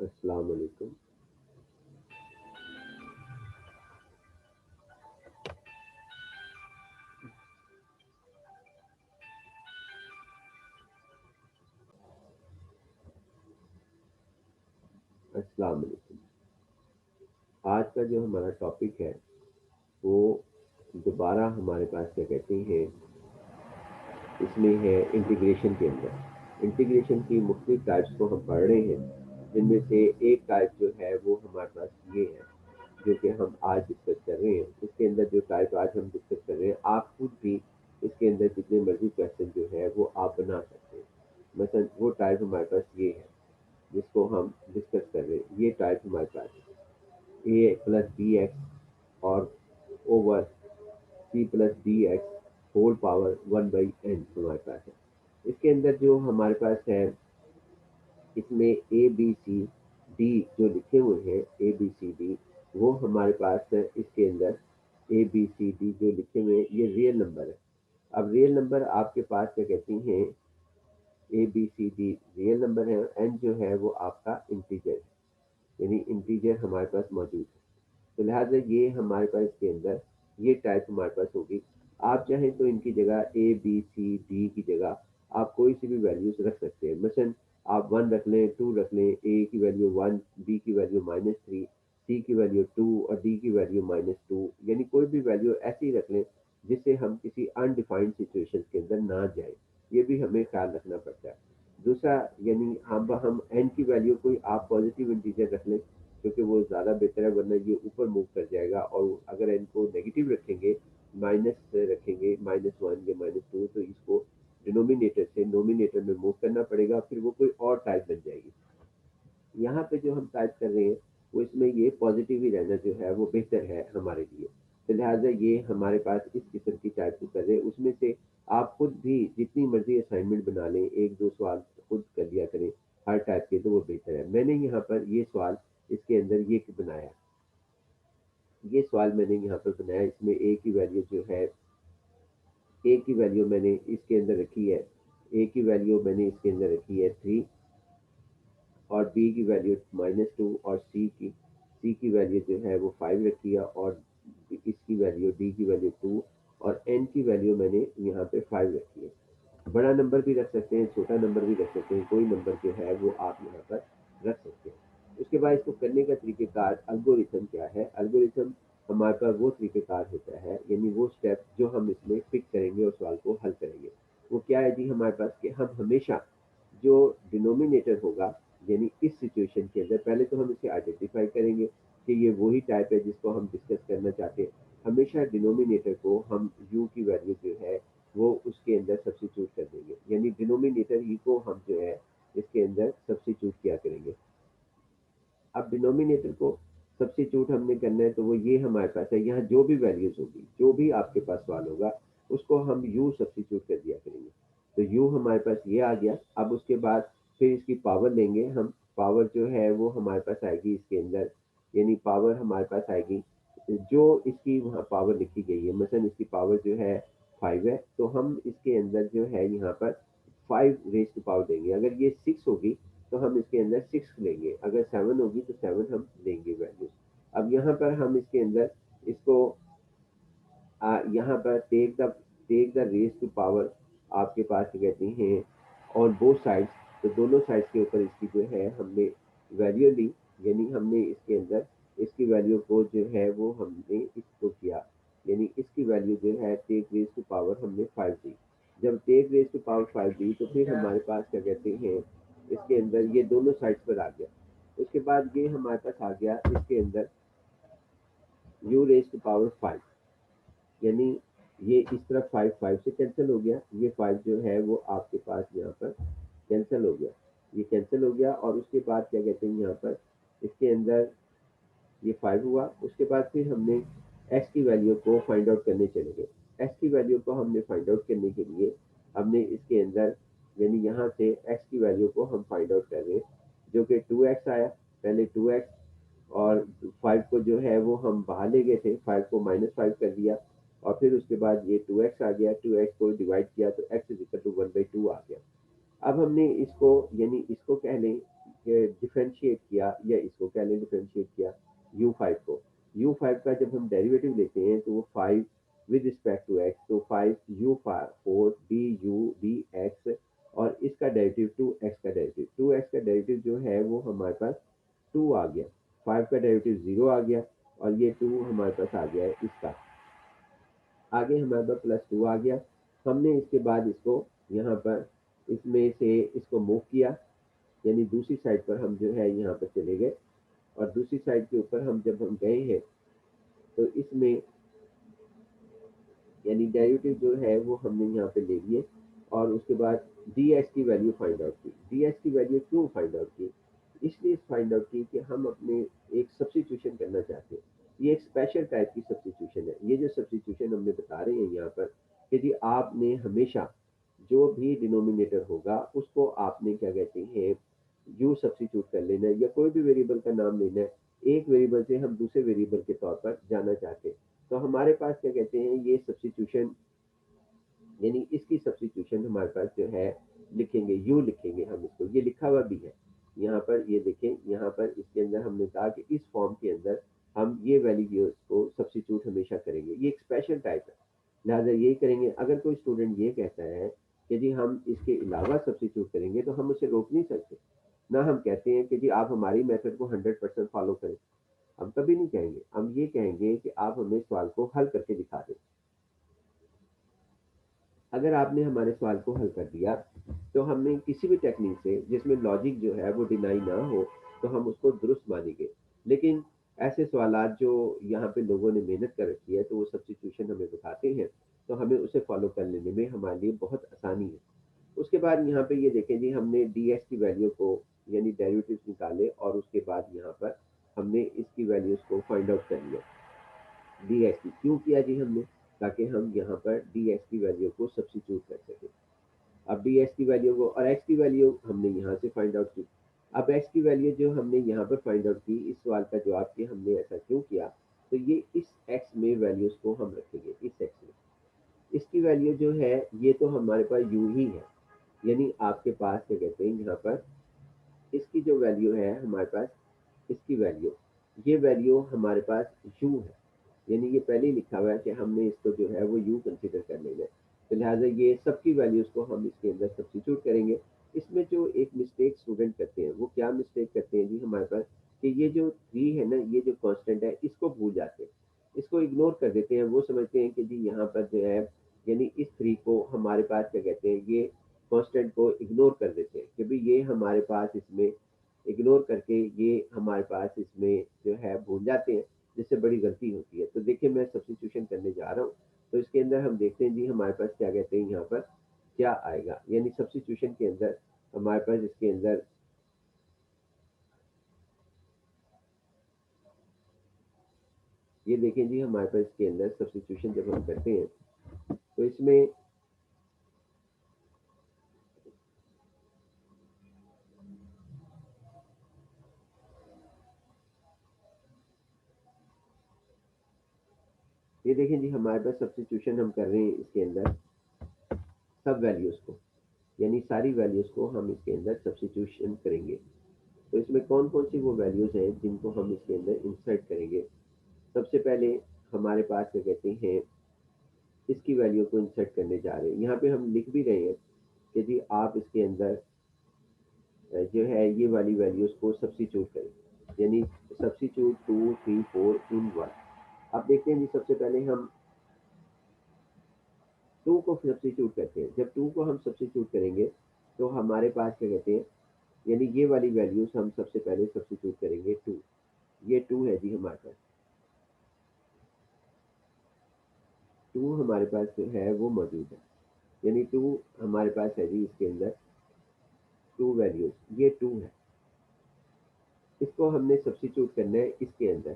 अस्सलाम वालेकुम। अस्सलाम वालेकुम। आज का जो हमारा टॉपिक है वो दोबारा हमारे पास क्या कहते हैं, इसमें है इंटीग्रेशन के अंदर। इंटीग्रेशन की मुख्तलिफ टाइप्स को हम पढ़ रहे हैं, जिनमें से एक टाइप जो है वो हमारे पास ये है, जो कि हम आज डिस्कस कर रहे हैं। इसके अंदर जो टाइप आज हम डिस्कस कर रहे हैं, आप खुद भी इसके अंदर जितने मर्जी क्वेश्चन जो है वो आप बना सकते हैं। मतलब वो टाइप हमारे पास ये है जिसको हम डिस्कस कर रहे हैं। ये टाइप हमारे पास ए प्लस बी एक्स और over C plus D X whole power 1/n हमारे पास है। इसके अंदर जो हमारे पास है, इसमें ए बी सी डी जो लिखे हुए हैं, ए बी सी डी, वो हमारे पास है। इसके अंदर ए बी सी डी जो लिखे हुए हैं ये रियल नंबर है। अब रियल नंबर आपके पास क्या कहती हैं, A B C D real number है, एन जो है वो आपका इंटीजर है, यानी इंटीजर हमारे पास मौजूद है। तो लिहाजा ये हमारे पास इसके अंदर ये टाइप हमारे पास होगी। आप चाहें तो इनकी जगह ए बी सी डी की जगह आप कोई सी भी वैल्यूज रख सकते हैं। मसलन आप 1 रख लें, 2 रख लें, ए की वैल्यू 1, बी की वैल्यू -3, सी की वैल्यू 2 और डी की वैल्यू -2, यानी कोई भी वैल्यू ऐसी रख लें जिससे हम किसी अनडिफाइंड सिचुएशन के अंदर ना जाए। ये भी हमें ख्याल रखना पड़ता है। दूसरा, यानी हम एन की वैल्यू कोई आप पॉजिटिव इंटीजर रख लें, क्योंकि वो ज़्यादा बेहतर है, वरना ये ऊपर मूव कर जाएगा। और अगर इनको नेगेटिव रखेंगे, माइनस रखेंगे, -1 या -2, तो इसको डिनोमिनेटर से नोमिनेटर में मूव करना पड़ेगा, फिर वो कोई और टाइप बन जाएगी। यहाँ पे जो हम टाइप कर रहे हैं वो इसमें ये पॉजिटिव ही रहना जो है वो बेहतर है हमारे लिए। तो लिहाजा ये हमारे पास इस किस्म की टाइप को कर रहे हैं। उसमें से आप खुद भी जितनी मर्जी असाइनमेंट बना लें, एक दो सवाल खुद कर लिया करें हर टाइप के, तो वो बेहतर है। मैंने यहाँ पर ये सवाल इसके अंदर ये बनाया, ये सवाल मैंने यहाँ पर बनाया। इसमें ए की वैल्यू जो है, ए की वैल्यू मैंने इसके अंदर रखी है, ए की वैल्यू मैंने इसके अंदर रखी है 3, और बी की वैल्यू -2, और सी की वैल्यू जो है वो 5 रखी है, और इसकी वैल्यू डी की वैल्यू 2, और एन की वैल्यू मैंने यहाँ पे 5 रखी है। बड़ा नंबर भी रख सकते हैं, छोटा नंबर भी रख सकते हैं, कोई नंबर जो है वो आप यहाँ पर रख सकते हैं। उसके बाद इसको करने का तरीक़ेकार एल्गोरिथम क्या है। एल्गोरिथम हमारे पास वो तरीक़ेकार होता है, यानी वो स्टेप जो हम इसमें पिक करेंगे और सवाल को हल करेंगे। वो क्या है जी हमारे पास, कि हम हमेशा जो डिनोमिनेटर होगा, यानी इस सिचुएशन के अंदर पहले तो हम इसे आइडेंटिफाई करेंगे कि ये वही टाइप है जिसको हम डिस्कस करना चाहते हैं। हमेशा डिनोमिनेटर को हम यू की वैल्यू जो है वो उसके अंदर सब्स्टिट्यूट कर देंगे, यानी डिनोमिनेटर ही को हम जो है इसके अंदर सब्स्टिट्यूट किया करेंगे। अब डिनोमिनेटर को सब्स्टिट्यूट हमने करना है, तो वो ये हमारे पास है। यहाँ जो भी वैल्यूज होगी, जो भी आपके पास सवाल होगा, उसको हम यू सब्स्टिट्यूट कर दिया करेंगे। तो यू हमारे पास ये आ गया। अब उसके बाद फिर इसकी पावर लेंगे हम। पावर जो है वो हमारे पास आएगी इसके अंदर, यानी पावर हमारे पास आएगी जो इसकी वहाँ पावर लिखी गई है। मसलन इसकी पावर जो है 5 है, तो हम इसके अंदर जो है यहाँ पर 5 रेज टू पावर देंगे। अगर ये 6 होगी तो हम इसके अंदर 6 लेंगे, अगर 7 होगी तो 7 हम लेंगे वैल्यूज। अब यहाँ पर हम इसके अंदर इसको यहाँ पर take the raise to power आपके पास क्या कहते हैं ऑन बोथ साइड्स। तो दोनों साइड्स के ऊपर इसकी जो है हमने वैल्यू ली, यानी हमने इसके अंदर इसकी वैल्यू को जो है वो हमने इसको किया, यानी इसकी वैल्यू जो है टेक रेज टू पावर हमने 5 दी। जब टेक रेज टू पावर 5 दी तो फिर हमारे पास क्या कहते हैं, इसके अंदर ये दोनों साइड्स पर आ गया। उसके बाद ये हमारे पास आ गया इसके अंदर यू रेज टू पावर 5, यानी ये इस तरफ 5 5 से कैंसिल हो गया, ये 5 जो है वो आपके पास यहाँ पर कैंसिल हो गया, ये कैंसिल हो गया। और उसके बाद क्या कहते हैं यहाँ पर इसके अंदर ये 5 हुआ। उसके बाद फिर हमने एक्स की वैल्यू को फाइंड आउट करने चले गए। एक्स की वैल्यू को हमने फाइंड आउट करने के लिए हमने इसके अंदर, यानी यहाँ से एक्स की वैल्यू को हम फाइंड आउट कर रहे हैं, जो कि 2x आया। पहले 2x और 5 को जो है वो हम बाहर ले गए थे, 5 को -5 कर दिया, और फिर उसके बाद ये 2x आ गया। 2x को डिवाइड किया तो x = 1/2 आ गया। अब हमने इसको, यानी इसको कह लें डिफरेंशिएट किया, या इसको कह लें डिफरेंशिएट किया u5 को। u5 का जब हम डेरिवेटिव लेते हैं तो वो 5 विद रिस्पेक्ट टू x, तो 5u4 du dx, और इसका डेरिवेटिव 2x का डेरिवेटिव, 2x का डेरिवेटिव जो है वो हमारे पास 2 आ गया, 5 का डेरिवेटिव 0 आ गया, और ये 2 हमारे पास आ गया है इसका, आगे हमारे पास +2 आ गया। हमने इसके बाद इसको यहाँ पर इसमें से इसको मूव किया, यानी दूसरी साइड पर हम जो है यहाँ पर चले गए, और दूसरी साइड के ऊपर हम जब हम गए हैं तो इसमें यानी डेरिवेटिव जो है वो हमने यहाँ पे ले लिए, और उसके बाद डी एस की वैल्यू फाइंड आउट की। डी एस की वैल्यू क्यों फाइंड आउट की? इसलिए फाइंड आउट की कि हम अपने एक सब्सटीट्यूशन करना चाहते हैं। ये एक स्पेशल टाइप की सब्सटीट्यूशन है। ये जो सब्सटीट्यूशन हमने बता रहे हैं यहाँ पर कि जी आपने हमेशा जो भी डिनोमिनेटर होगा उसको आपने क्या कहते हैं यू सब्सटीट्यूट कर लेना है, या कोई भी वेरिएबल का नाम लेना है, एक वेरिएबल से हम दूसरे वेरिएबल के तौर पर जाना चाहते हैं। तो हमारे पास क्या कहते हैं ये सब्सटीट्यूशन, यानी इसकी सब्सटीट्यूशन हमारे पास जो है लिखेंगे, यू लिखेंगे हम इसको, ये लिखा हुआ भी है यहाँ पर, ये देखें यहाँ पर इसके अंदर हमने कहा कि इस फॉर्म के अंदर हम ये वैल्यूज को सब्सटीट्यूट हमेशा करेंगे। ये एक स्पेशल टाइप है, लिहाजा यही करेंगे। अगर कोई स्टूडेंट ये कहता है कि जी हम इसके अलावा सब्सटीट्यूट करेंगे तो हम उसे रोक नहीं सकते, ना हम कहते हैं कि जी आप हमारी मेथड को 100% फॉलो करें, हम कभी नहीं कहेंगे। हम ये कहेंगे कि आप हमें सवाल को हल करके दिखा दें। अगर आपने हमारे सवाल को हल कर दिया तो हमने किसी भी टेक्निक से जिसमें लॉजिक जो है वो डिनाई ना हो तो हम उसको दुरुस्त मानेंगे। लेकिन ऐसे सवालात जो यहाँ पे लोगों ने मेहनत कर रखी है तो वो सब्स्टिट्यूशन हमें बताते हैं, तो हमें उसे फॉलो कर लेने में हमारे लिए बहुत आसानी है। उसके बाद यहाँ पे ये देखें जी हमने डी एस की वैल्यू को यानी डेरिवेटिव निकाले, और उसके बाद यहाँ पर हमने इसकी वैल्यूज को फाइंड आउट कर लिया। डी एस की क्यों किया जी हमने? ताकि हम यहाँ पर डी एस की वैल्यू को सब्सिट्यूट कर सकें। अब डी एस की वैल्यू को और एक्स की वैल्यू हमने यहाँ से फाइंड आउट की। अब एक्स की वैल्यू जो हमने यहाँ पर फाइंड आउट की, इस सवाल का जवाब कि हमने ऐसा क्यों किया, तो ये इस एक्स में वैल्यूज को हम रखेंगे, इस एक्स में। इसकी वैल्यू जो है ये तो हमारे पास यू ही है, यानी आपके पास क्या कहते हैं यहाँ पर इसकी जो वैल्यू है हमारे पास, इसकी वैल्यू, ये वैल्यू हमारे पास यू है, यानी ये पहले ही लिखा हुआ है कि हमने इसको जो है वो यू कंसीडर कर लेना है। तो लिहाजा ये सबकी वैल्यूज को हम इसके अंदर सब्स्टिट्यूट करेंगे। इसमें जो एक मिस्टेक स्टूडेंट करते हैं वो क्या मिस्टेक करते हैं जी हमारे पास, कि ये जो थ्री है ना, ये जो कांस्टेंट है इसको भूल जाते हैं, इसको इग्नोर कर देते हैं। वो समझते हैं कि जी यहाँ पर जो है यानी इस थ्री को हमारे पास क्या कहते हैं ये कांस्टेंट को इग्नोर कर देते हैं कि भाई ये हमारे पास इसमें इग्नोर करके ये हमारे पास इसमें जो है भूल जाते हैं, जिससे बड़ी गलती होती है। तो देखिए मैं सब्स्टिट्यूशन करने जा रहा हूँ, तो इसके अंदर हम देखते हैं जी हमारे पास क्या कहते हैं यहाँ पर क्या आएगा, यानी सब्स्टिट्यूशन के अंदर हमारे पास इसके अंदर ये देखें जी हमारे पास इसके अंदर सब्स्टिट्यूशन जब हम करते हैं तो इसमें ये देखें जी हमारे पास सब्स्टिट्यूशन हम कर रहे हैं इसके अंदर सब वैल्यूज को, यानी सारी वैल्यूज को हम इसके अंदर सब्स्टिट्यूशन करेंगे। तो इसमें कौन कौन सी वो वैल्यूज हैं जिनको हम इसके अंदर इंसर्ट करेंगे? सबसे पहले हमारे पास क्या कहते हैं इसकी वैल्यू को इंसर्ट करने जा रहे हैं। यहाँ पे हम लिख भी रहे हैं कि जी आप इसके अंदर जो है ये वाली वैल्यूज को सब्स्टिट्यूट करें, यानी सब्स्टिट्यूट 2 3 4 इन 1। अब देखते हैं जी सबसे पहले हम 2 को सब्स्टिट्यूट करते हैं। जब 2 को हम सब्स्टिट्यूट करेंगे तो हमारे पास क्या कहते हैं, यानी ये वाली वैल्यूज हम सबसे पहले सब्स्टिट्यूट करेंगे 2, ये 2 है जी हमारे पास, 2 हमारे पास जो है वो मौजूद है, यानी 2 हमारे पास है जी इसके अंदर 2 वैल्यूज, ये 2 है। इसको हमने सब्स्टिट्यूट करना है इसके अंदर,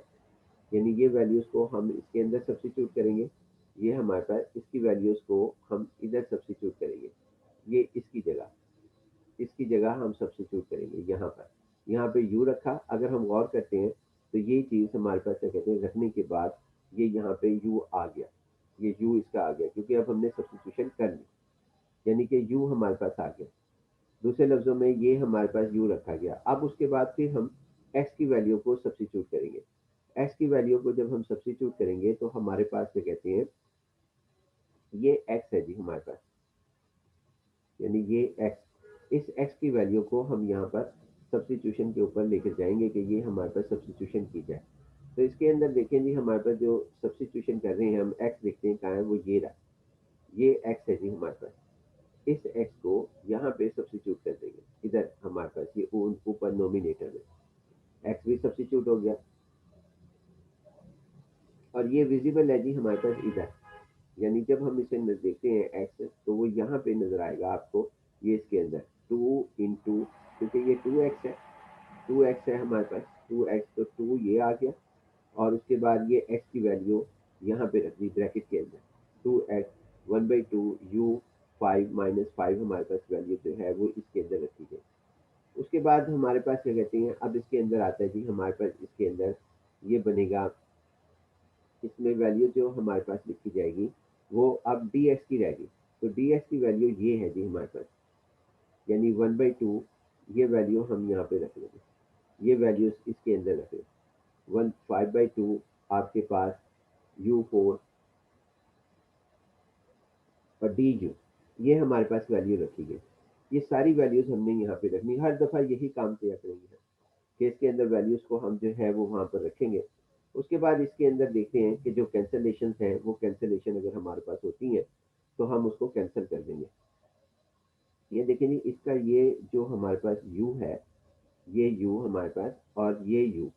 यानी ये वैल्यूज को हम इसके अंदर सब्स्टिट्यूट करेंगे। ये हमारे पास इसकी वैल्यूज को हम इधर सब्स्टिट्यूट करेंगे, ये इसकी जगह हम सब्स्टिट्यूट करेंगे यहाँ पर। यहाँ पे यू रखा, अगर हम गौर करते हैं तो ये चीज़ हमारे पास क्या कहते हैं रखने के बाद ये यहाँ पे यू आ गया, ये यू इसका आ गया क्योंकि अब हमने सब्स्टिट्यूशन कर ली, यानी कि यू हमारे पास आ गया। दूसरे लफ्जों में ये हमारे पास u रखा गया। अब उसके बाद फिर हम x की वैल्यू को सब्स्टिट्यूट करेंगे। x की वैल्यू को जब हम सब्स्टिट्यूट करेंगे तो हमारे पास क्या कहते हैं, ये x है जी हमारे पास, यानी ये x, इस x की वैल्यू को हम यहाँ पर सब्स्टिट्यूशन के ऊपर लेकर जाएंगे कि ये हमारे पास सब्स्टिट्यूशन की जाए। तो इसके अंदर देखें जी, हमारे पास जो सब्स्टिट्यूशन कर रहे हैं हम, x देखते हैं कहाँ है, वो ये रहा, ये x है जी हमारे पास। इस x को यहाँ पे सब्स्टिट्यूट कर देंगे, इधर हमारे पास ये ऊपर नोमिनेटर में x भी सब्स्टिट्यूट हो गया, और ये विजिबल है जी हमारे पास इधर, यानी जब हम इसे देखते हैं x, तो वो यहाँ पे नजर आएगा आपको, ये इसके अंदर 2 इंटू, क्योंकि ये 2x है, 2x है हमारे पास, 2x, तो 2 ये आ गया, और उसके बाद ये x की वैल्यू यहाँ पे रख दी ब्रैकेट के अंदर, 2x 1/2 u 5 -5 हमारे पास वैल्यू जो है वो इसके अंदर रखी गई। उसके बाद हमारे पास क्या कहते हैं, अब इसके अंदर आता है जी हमारे पास, इसके अंदर ये बनेगा, इसमें वैल्यू जो हमारे पास लिखी जाएगी वो अब dx की रहेगी। तो dx की वैल्यू ये है जी हमारे पास, यानी 1/2, ये वैल्यू हम यहाँ पे रख लेंगे, ये वैल्यूज इसके अंदर रखें, 5/2 आपके पास u4 और du, ये हमारे पास वैल्यू रखी गई। ये सारी वैल्यूज हमने यहाँ पे रखनी, हर दफ़ा यही काम किया करेंगे कि इसके अंदर वैल्यूज को हम जो है वो वहाँ पर रखेंगे। उसके बाद इसके अंदर देखते हैं कि जो कैंसलेशन है, वो कैंसलेशन अगर हमारे पास होती है तो हम उसको कैंसिल कर देंगे। ये देखें जी, इसका ये जो हमारे पास u है, ये u हमारे पास, और ये u,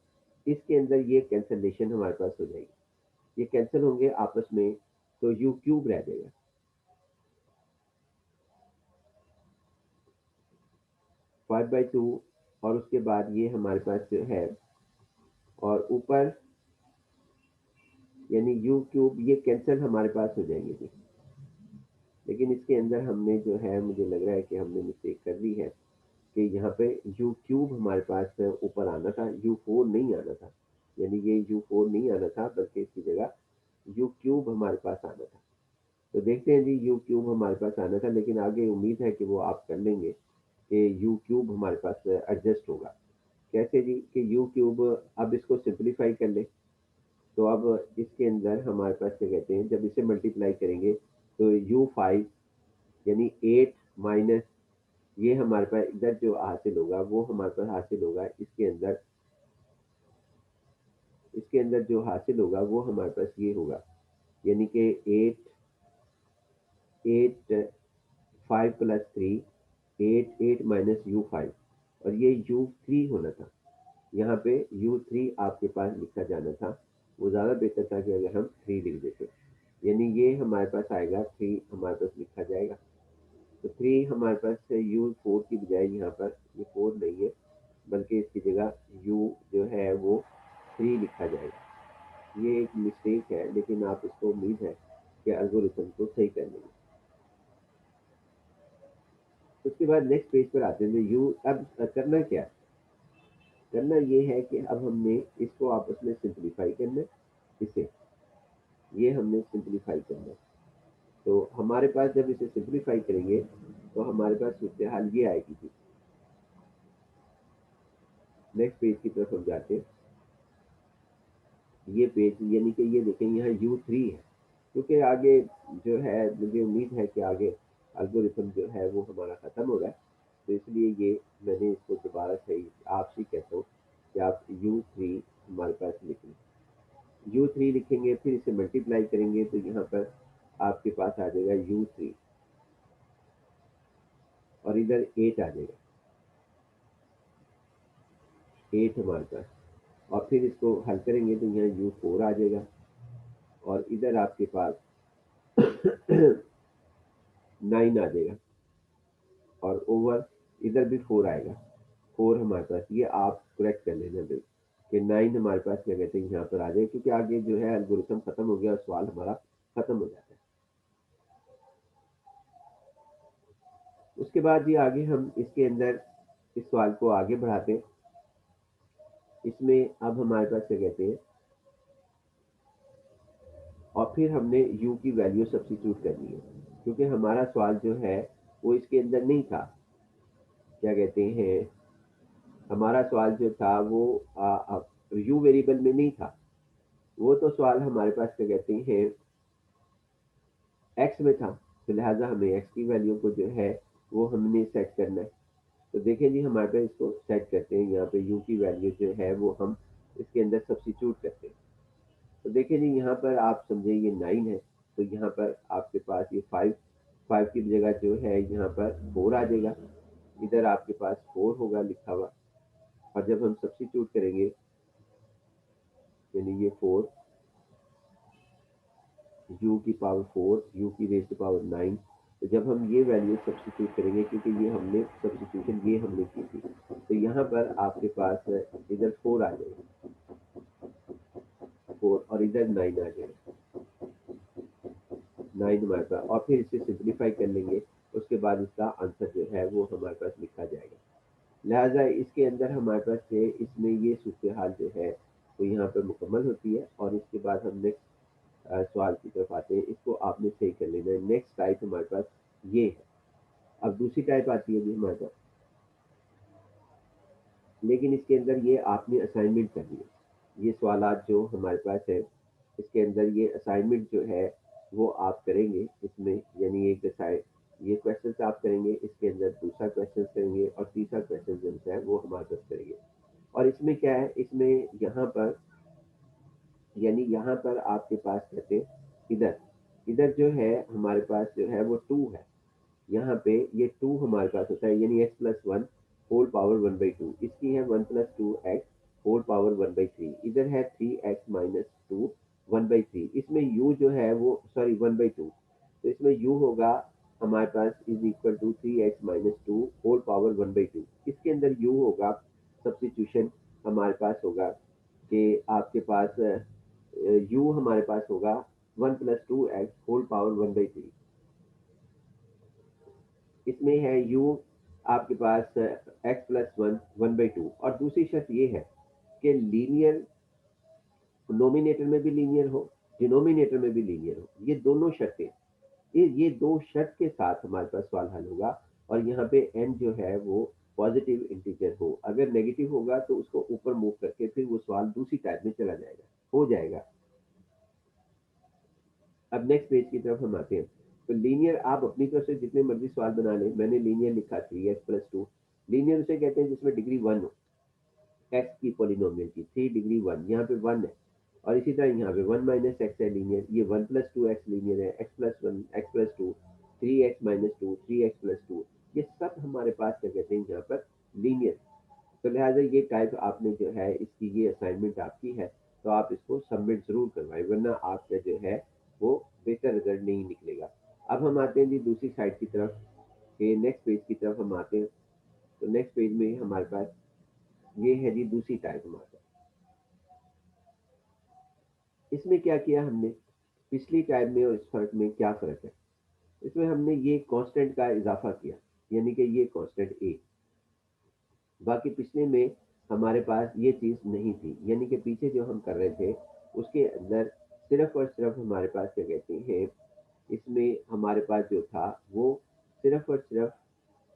इसके अंदर ये कैंसलेशन हमारे पास हो जाएगी, ये कैंसिल होंगे आपस में, तो u क्यूब रह जाएगा, 5/2, और उसके बाद ये हमारे पास जो है, और ऊपर यानी u क्यूब, ये कैंसिल हमारे पास हो जाएंगे जी। लेकिन इसके अंदर हमने जो है, मुझे लग रहा है कि हमने मिस्टेक कर दी है, कि यहाँ पे u क्यूब हमारे पास ऊपर आना था, u4 नहीं आना था, यानी ये u4 नहीं आना था, बल्कि इसकी जगह u क्यूब हमारे पास आना था। तो देखते हैं जी, u क्यूब हमारे पास आना था, लेकिन आगे उम्मीद है कि वो आप कर लेंगे कि u क्यूब हमारे पास एडजस्ट होगा। कैसे जी, कि u क्यूब, अब इसको सिंप्लीफाई कर ले, तो अब इसके अंदर हमारे पास क्या कहते हैं, जब इसे मल्टीप्लाई करेंगे तो u5, यानी 8 माइनस, ये हमारे पास इधर जो हासिल होगा वो हमारे पास हासिल होगा इसके अंदर, इसके अंदर जो हासिल होगा वो हमारे पास ये होगा, यानी कि 8 5 प्लस 3, 8 माइनस u5, और ये u3 होना था, यहाँ पे u3 आपके पास लिखा जाना था, वो ज़्यादा बेहतर था कि अगर हम 3 लिख देते, यानी ये हमारे पास आएगा 3, हमारे पास लिखा जाएगा। तो 3 हमारे पास u4 की बजाय यहाँ पर ये 4 नहीं है, बल्कि इसकी जगह u जो है वो 3 लिखा जाएगा। ये एक मिस्टेक है, लेकिन आप इसको, उम्मीद है कि एल्गोरिथम को सही कर लेंगे। उसके बाद नेक्स्ट पेज पर आते हैं, यू अब करना क्या है? करना ये है कि अब हमने इसको आपस में सिंप्लीफाई करना है, इसे, ये हमने सिंप्लीफाई करना है। तो हमारे पास जब इसे सिंप्लीफाई करेंगे तो हमारे पास सूरत हाल ये आएगी थी। नेक्स्ट पेज की तरफ हम जाते हैं, ये पेज, यानी कि ये देखें यहाँ u3 है, क्योंकि आगे जो है मुझे उम्मीद है कि आगे एल्गोरिथम जो है वो हमारा ख़त्म हो रहा है, तो इसलिए ये मैंने इसको दोबारा सही आपसे कहता हूँ कि आप u3 हमारे पास लिख लें। u3 लिखेंगे, फिर इसे मल्टीप्लाई करेंगे, तो यहाँ पर आपके पास आ जाएगा u3, और इधर 8 आ जाएगा, 8 हमारे पास, और फिर इसको हल करेंगे तो यहाँ u4 आ जाएगा, और इधर आपके पास 9 आ जाएगा, और ओवर इधर भी 4 आएगा, 4 हमारे पास, ये आप करेक्ट कर लेना भाई, कि 9 हमारे पास क्या कहते हैं यहाँ पर आ जाए, क्योंकि आगे जो है एल्गोरिथम खत्म हो गया और सवाल हमारा खत्म हो जाता है। उसके बाद ये आगे हम इसके अंदर इस सवाल को आगे बढ़ाते हैं। इसमें अब हमारे पास क्या कहते हैं, और फिर हमने u की वैल्यू सब्स्टिट्यूट करनी है, क्योंकि हमारा सवाल जो है वो इसके अंदर नहीं था, क्या कहते हैं, हमारा सवाल जो था वो यू वेरिएबल में नहीं था, वो तो सवाल हमारे पास क्या कहते हैं एक्स में था। तो लिहाजा हमें एक्स की वैल्यू को जो है वो हमने सेट करना है। तो देखें जी, हमारे पास इसको सेट करते हैं, यहाँ पे यू की वैल्यू जो है वो हम इसके अंदर सब्स्टिट्यूट करते हैं। तो देखें जी, यहाँ पर आप समझे ये 9 है, तो यहाँ पर आपके पास ये 5 की जगह जो है यहाँ पर 4 आ जाएगा, इधर आपके पास 4 होगा लिखा हुआ। और जब हम सब्स्टिट्यूट करेंगे, यानी ये 4 यू की पावर 4 यू की रेज टू पावर 9, तो जब हम ये वैल्यू सब्स्टिट्यूट करेंगे, क्योंकि ये हमने सब्स्टिट्यूशन ये हमने की थी, तो यहाँ पर आपके पास इधर 4 आ जाएगा, 4 और इधर 9 आ जाएगा, 9 हमारे पास, और फिर इसे सिंप्लीफाई कर लेंगे। उसके बाद इसका आंसर जो है वो हमारे पास लिखा जाएगा। लिहाजा इसके अंदर हमारे पास से इसमें ये सूरत हाल जो है वो यहाँ पर मुकम्मल होती है। और इसके बाद हम नेक्स्ट सवाल की तरफ आते हैं। इसको आपने सही कर लेना है। नेक्स्ट टाइप हमारे पास ये है। अब दूसरी टाइप आती है जी हमारे पास, लेकिन इसके अंदर ये आपने असाइनमेंट करनी है। ये सवालात जो हमारे पास है, इसके अंदर ये असाइनमेंट जो है वो आप करेंगे इसमें, यानी एक ये क्वेश्चन आप करेंगे, इसके अंदर दूसरा क्वेश्चन करेंगे और तीसरा क्वेश्चन जो है वो हमारे पास करेंगे। और इसमें क्या है, इसमें यहाँ पर, यानी यहाँ पर आपके पास कहते हैं इधर, इधर जो है हमारे पास जो है वो 2 है। यहाँ पे ये 2 हमारे पास होता है, यानी X plus one whole power 1/2, इसकी है 1 + 2 एक्स होल पावर 1/3। इधर है 3x - 2 1/3। इसमें u जो है वो सॉरी 1/2, तो इसमें u होगा हमारे पास is equal to 3x - 2 whole power 1/2। इसके अंदर u होगा, सब्स्टिट्यूशन हमारे पास होगा कि आपके पास u हमारे पास होगा 1 + 2x होल पावर 1/3। इसमें है u आपके पास x प्लस 1 1/2। और दूसरी शर्त ये है कि लीनियर, नोमिनेटर में भी लीनियर हो, डिनोमिनेटर में भी लीनियर हो। ये दोनों शर्तें, ये दो शर्त के साथ हमारे पास सवाल हल होगा। और यहाँ पे n जो है वो पॉजिटिव इंटीजर हो। अगर नेगेटिव होगा तो उसको ऊपर मूव करके फिर वो सवाल दूसरी टाइप में चला जाएगा, हो जाएगा। अब नेक्स्ट पेज की तरफ हम आते हैं। तो लीनियर आप अपनी तरफ से जितने मर्जी सवाल बना लें। मैंने लीनियर लिखा 3x + 2। लीनियर उसे कहते हैं जिसमें डिग्री 1 हो, एक्स की पॉलिनोमियल की 3 डिग्री 1, यहाँ पे 1 है। और इसी तरह यहाँ पे 1 - x है लीनियर, ये 1 + 2x लीनियर है, x+1 x+2 3x - 2 3x+2, ये सब हमारे पास क्या कहते हैं यहाँ पर लीनियर। तो लिहाजा ये टाइप आपने जो है इसकी ये असाइनमेंट आपकी है, तो आप इसको सबमिट जरूर करवाएं, वरना आपका जो है वो बेहतर रिजल्ट नहीं निकलेगा। अब हम आते हैं जी दूसरी साइड की तरफ, कि नेक्स्ट पेज की तरफ हम आते हैं। तो नेक्स्ट पेज में हमारे पास ये है जी दूसरी टाइप हमारे पास। इसमें क्या किया हमने, पिछली टाइप में और इस फर्क में क्या फ़र्क है। इसमें हमने ये कांस्टेंट का इजाफा किया, यानी कि ये कांस्टेंट ए। बाकी पिछले में हमारे पास ये चीज़ नहीं थी, यानी कि पीछे जो हम कर रहे थे उसके अंदर सिर्फ और सिर्फ हमारे पास क्या कहते हैं, इसमें हमारे पास जो था वो सिर्फ और सिर्फ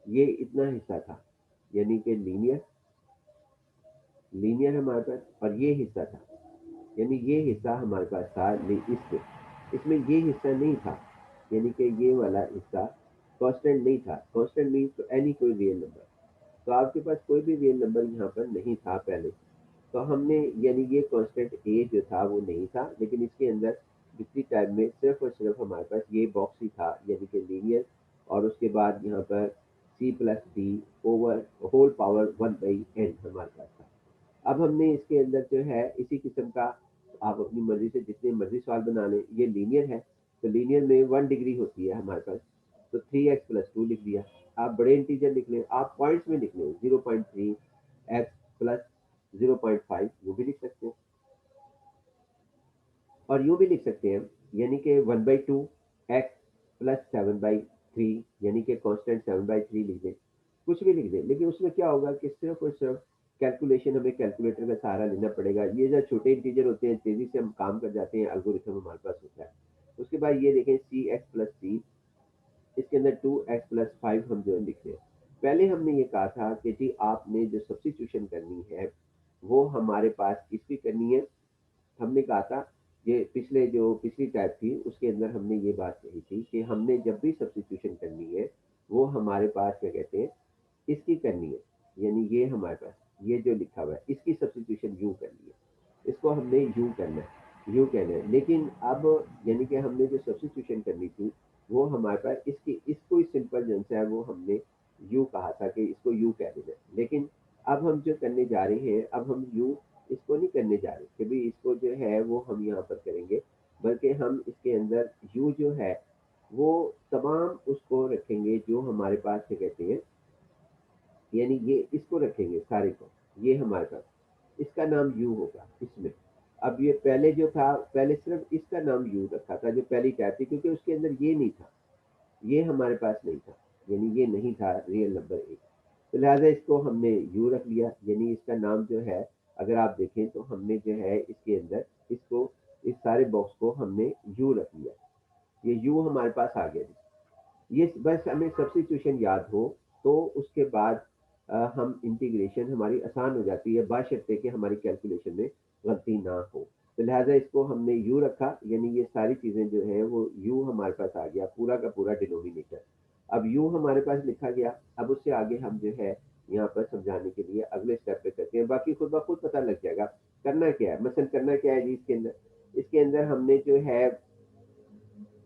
ये इतना हिस्सा था, यानी कि लीनियर, लीनियर हमारे पास, और ये हिस्सा था, यानी ये हिस्सा हमारे पास था इसमें, इसमें ये हिस्सा नहीं था, यानी कि ये वाला हिस्सा कांस्टेंट नहीं था। कांस्टेंट मीन्स तो एनी कोई रियल नंबर, तो आपके पास कोई भी रियल नंबर यहाँ पर नहीं था पहले। तो हमने, यानी ये कांस्टेंट ए जो था वो नहीं था, लेकिन इसके अंदर दूसरी टाइप में सिर्फ और सिर्फ हमारे पास ये बॉक्स ही था, यानी कि लीनियर। और उसके बाद यहाँ पर c+d over whole power 1/n हमारे पास था। अब हमने इसके अंदर जो है इसी किस्म का, आप अपनी मर्जी से जितने मर्जी सवाल बना लें। ये लीनियर है, तो लीनियर में 1 डिग्री होती है हमारे पास, तो 3x + 2 लिख दिया। आप बड़े इंटीजर लिख लें, आप पॉइंट्स में लिख लें, 0.3 x प्लस 0.5 वो भी लिख सकते हैं। और यूँ भी लिख सकते हैं, यानी कि 1/2 x प्लस 7/3, यानी कि कांस्टेंट 7/3 लिख दें, कुछ भी लिख दें। लेकिन उसमें क्या होगा कि सिर्फ और सिर्फ कैलकुलेशन हमें कैलकुलेटर का सहारा लेना पड़ेगा। ये जो छोटे इंटीजर होते हैं तेजी से हम काम कर जाते हैं, एल्गोरिथम हमारे पास होता है। उसके बाद ये देखें सी एक्स प्लस सी, इसके अंदर 2x + 5 हम जो है लिख रहे हैं। पहले हमने ये कहा था कि जी आपने जो सब्स्टिट्यूशन करनी है वो हमारे पास किसकी करनी है। हमने कहा था ये पिछली टाइप थी उसके अंदर हमने ये बात कही थी कि हमने जब भी सब्स्टिट्यूशन करनी है वो हमारे पास क्या कहते हैं, इसकी करनी है। यानी ये हमारे पास ये जो लिखा हुआ है इसकी सब्स्टिट्यूशन यूं करनी है, इसको हमने यूं करना है, यूं कहना है। लेकिन अब यानी कि हमने जो सब्स्टिट्यूशन करनी थी वो हमारे पास इसकी इसको ही सिंपल जो है वो हमने यू कहा था कि इसको यू कह देना है। लेकिन अब हम जो करने जा रहे हैं, अब हम यू इसको नहीं करने जा रहे कि भाई इसको जो है वो हम यहाँ पर करेंगे, बल्कि हम इसके अंदर यू जो है वो तमाम उसको रखेंगे जो हमारे पास क्या कहते हैं, यानी ये इसको रखेंगे सारे को, ये हमारे पास इसका नाम यू होगा इसमें। अब ये पहले जो था पहले सिर्फ इसका नाम यू रखा था जो पहली टैब थी, क्योंकि उसके अंदर ये नहीं था, ये हमारे पास नहीं था, यानी ये नहीं था रियल नंबर एक। तो लिहाजा इसको हमने यू रख लिया, यानी इसका नाम जो है अगर आप देखें तो हमने जो है इसके अंदर इसको इस सारे बॉक्स को हमने यू रख लिया। ये यू हमारे पास आ गया जी। ये बस हमें सब्स्टिट्यूशन याद हो तो उसके बाद हम इंटीग्रेशन हमारी आसान हो जाती है, बशर्ते कि हमारी कैलकुलेशन में गलती ना हो। तो लिहाजा इसको हमने यू रखा, यानी ये सारी चीज़ें जो हैं वो यू हमारे पास आ गया, पूरा का पूरा डिनोमिनेटर। अब यू हमारे पास लिखा गया, अब उससे आगे हम जो है यहाँ पर समझाने के लिए अगले स्टेप पे करते हैं, बाकी खुद ब खुद पता लग जाएगा करना क्या है। मसलन करना क्या है जी, इसके अंदर हमने जो है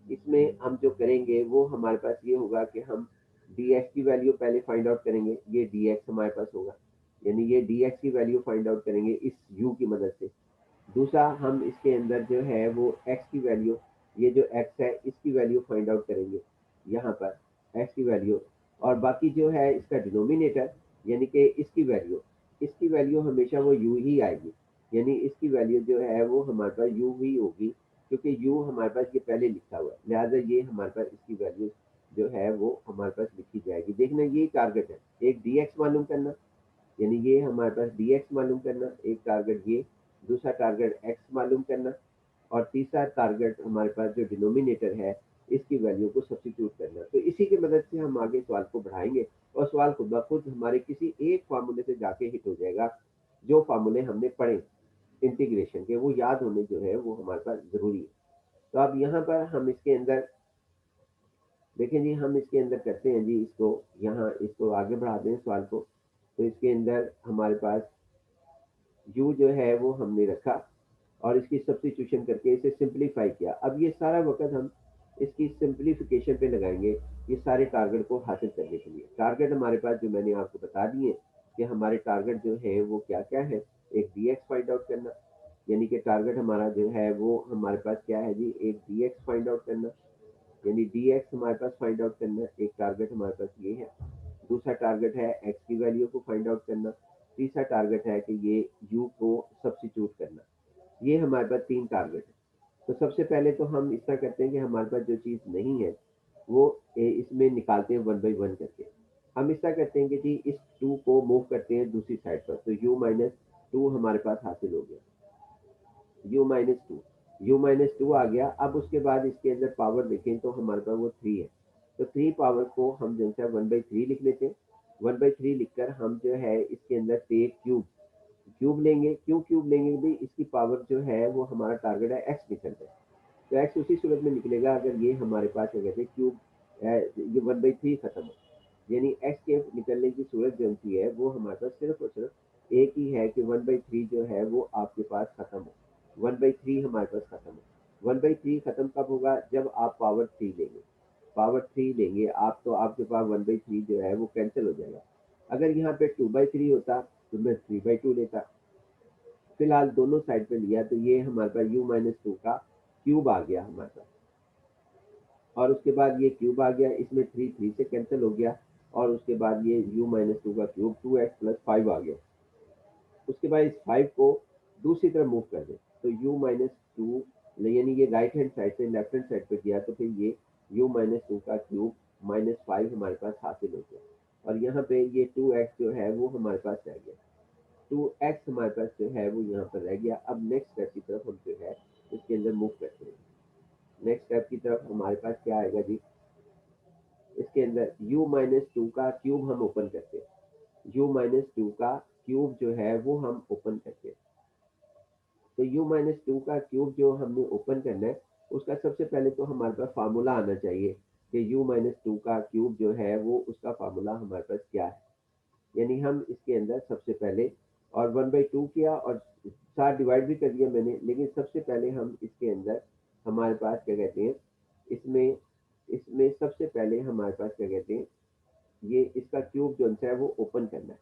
इसमें हम जो करेंगे वो हमारे पास ये होगा कि हम dx की वैल्यू पहले फाइंड आउट करेंगे, ये dx हमारे पास होगा, यानी ये dx की वैल्यू फाइंड आउट करेंगे इस u की मदद से। दूसरा हम इसके अंदर जो है वो x की वैल्यू, ये जो x है इसकी वैल्यू फाइंड आउट करेंगे यहाँ पर x की वैल्यू। और बाकी जो है इसका डिनोमिनेटर यानी कि इसकी वैल्यू हमेशा वो u ही आएगी, यानी इसकी वैल्यू जो है वो हमारे पास u ही होगी, क्योंकि u हमारे पास ये पहले लिखा हुआ है, लिहाजा ये हमारे पास इसकी वैल्यू जो है वो हमारे पास लिखी जाएगी। देखना ये टारगेट है, एक dx मालूम करना, यानी ये हमारे पास dx मालूम करना एक टारगेट ये, दूसरा टारगेट x मालूम करना, और तीसरा टारगेट हमारे पास जो डिनोमिनेटर है इसकी वैल्यू को सब्स्टिट्यूट करना। तो इसी की मदद से हम आगे सवाल को बढ़ाएंगे और सवाल खुद ब खुद हमारे किसी एक फार्मूले से जाके हिट हो जाएगा। जो फार्मूले हमने पढ़े इंटीग्रेशन के वो याद होने जो है वो हमारे पास ज़रूरी है। तो अब यहाँ पर हम इसके अंदर देखें जी, हम इसके अंदर करते हैं जी इसको, यहाँ इसको आगे बढ़ाते हैं सवाल को। तो इसके अंदर हमारे पास यू जो है वो हमने रखा और इसकी सब्स्टिट्यूशन करके इसे सिंप्लीफाई किया। अब ये सारा वक्त हम इसकी सिंप्लीफिकेशन पे लगाएंगे ये सारे टारगेट को हासिल करने के लिए। टारगेट हमारे पास जो मैंने आपको बता दिए कि हमारे टारगेट जो है वो क्या क्या है। एक dx फाइंड आउट करना, यानी कि टारगेट हमारा जो है वो हमारे पास क्या है जी, एक dx फाइंड आउट करना, यानी dx हमारे पास फाइंड आउट करना, एक टारगेट हमारे पास ये है। दूसरा टारगेट है x की वैल्यू को फाइंड आउट करना। तीसरा टारगेट है कि ये u को सब्स्टिट्यूट करना। ये हमारे पास 3 टारगेट है। तो सबसे पहले तो हम इस तरह करते हैं कि हमारे पास जो चीज़ नहीं है वो इसमें निकालते हैं 1 बाई 1 करके। हम इस तरह करते हैं कि जी इस 2 को मूव करते हैं दूसरी साइड पर, तो u-2 हमारे पास हासिल हो गया, u-2 आ गया। अब उसके बाद इसके अंदर पावर देखें तो हमारे पास वो 3 है, तो 3 पावर को हम जो है 1/3 लिख लेते हैं। 1/3 लिखकर हम जो है इसके अंदर से क्यूब क्यूब लेंगे। क्यों क्यूब लेंगे भाई, इसकी पावर जो है वो हमारा टारगेट है एक्स निकलता है, तो एक्स उसी सूरत में निकलेगा अगर ये हमारे पास क्या कहते हैं क्यूब ये 1/3 खत्म हो, यानी एक्स के निकलने की सूरत जो होती है वो हमारे पास सिर्फ और सिर्फ एक ही है कि 1/3 जो है वो आपके पास खत्म हो, 1/3 हमारे पास खत्म हो। 1/3 खत्म कब होगा, जब आप पावर 3 लेंगे, पावर 3 लेंगे आप तो आपके पास 1/3 जो है वो कैंसिल हो जाएगा। अगर यहाँ पे 2/3 होता तो मैं 3/2 लेता, फिलहाल दोनों साइड पे लिया तो ये हमारे पास u-2 का क्यूब आ गया हमारे पास, और उसके बाद ये क्यूब आ गया, इसमें 3 3 से कैंसिल हो गया, और उसके बाद ये u-2 का क्यूब 2x + 5 आ गया। उसके बाद इस 5 को दूसरी तरफ मूव कर दें तो u-2, यानी ये राइट हैंड साइड से लेफ्ट हैंड साइड पे गया तो फिर ये u-2 का क्यूब -5 हमारे पास हासिल हो गया, और यहाँ पे ये 2x जो है वो हमारे पास रह गया। 2x हमारे पास जो है वो यहाँ पर रह गया। अब नेक्स्ट स्टेप की तरफ हम जो है इसके अंदर मूव करते हैं। नेक्स्ट स्टेप की तरफ हमारे पास क्या आएगा जी, इसके अंदर u माइनस टू का क्यूब हम ओपन करते हैं। u माइनस टू का क्यूब जो है वो हम ओपन करते हैं। तो u माइनस टू का क्यूब जो हमने ओपन करना है, उसका सबसे पहले तो हमारे पास फार्मूला आना चाहिए कि u माइनस टू का क्यूब जो है वो उसका फार्मूला हमारे पास क्या है। यानी हम इसके अंदर सबसे पहले और 1/2 किया और साथ डिवाइड भी कर दिया मैंने, लेकिन सबसे पहले हम इसके अंदर हमारे पास क्या कहते हैं, इसमें इसमें सबसे पहले हमारे पास क्या कहते हैं, ये इसका क्यूब जो है वो ओपन करना है।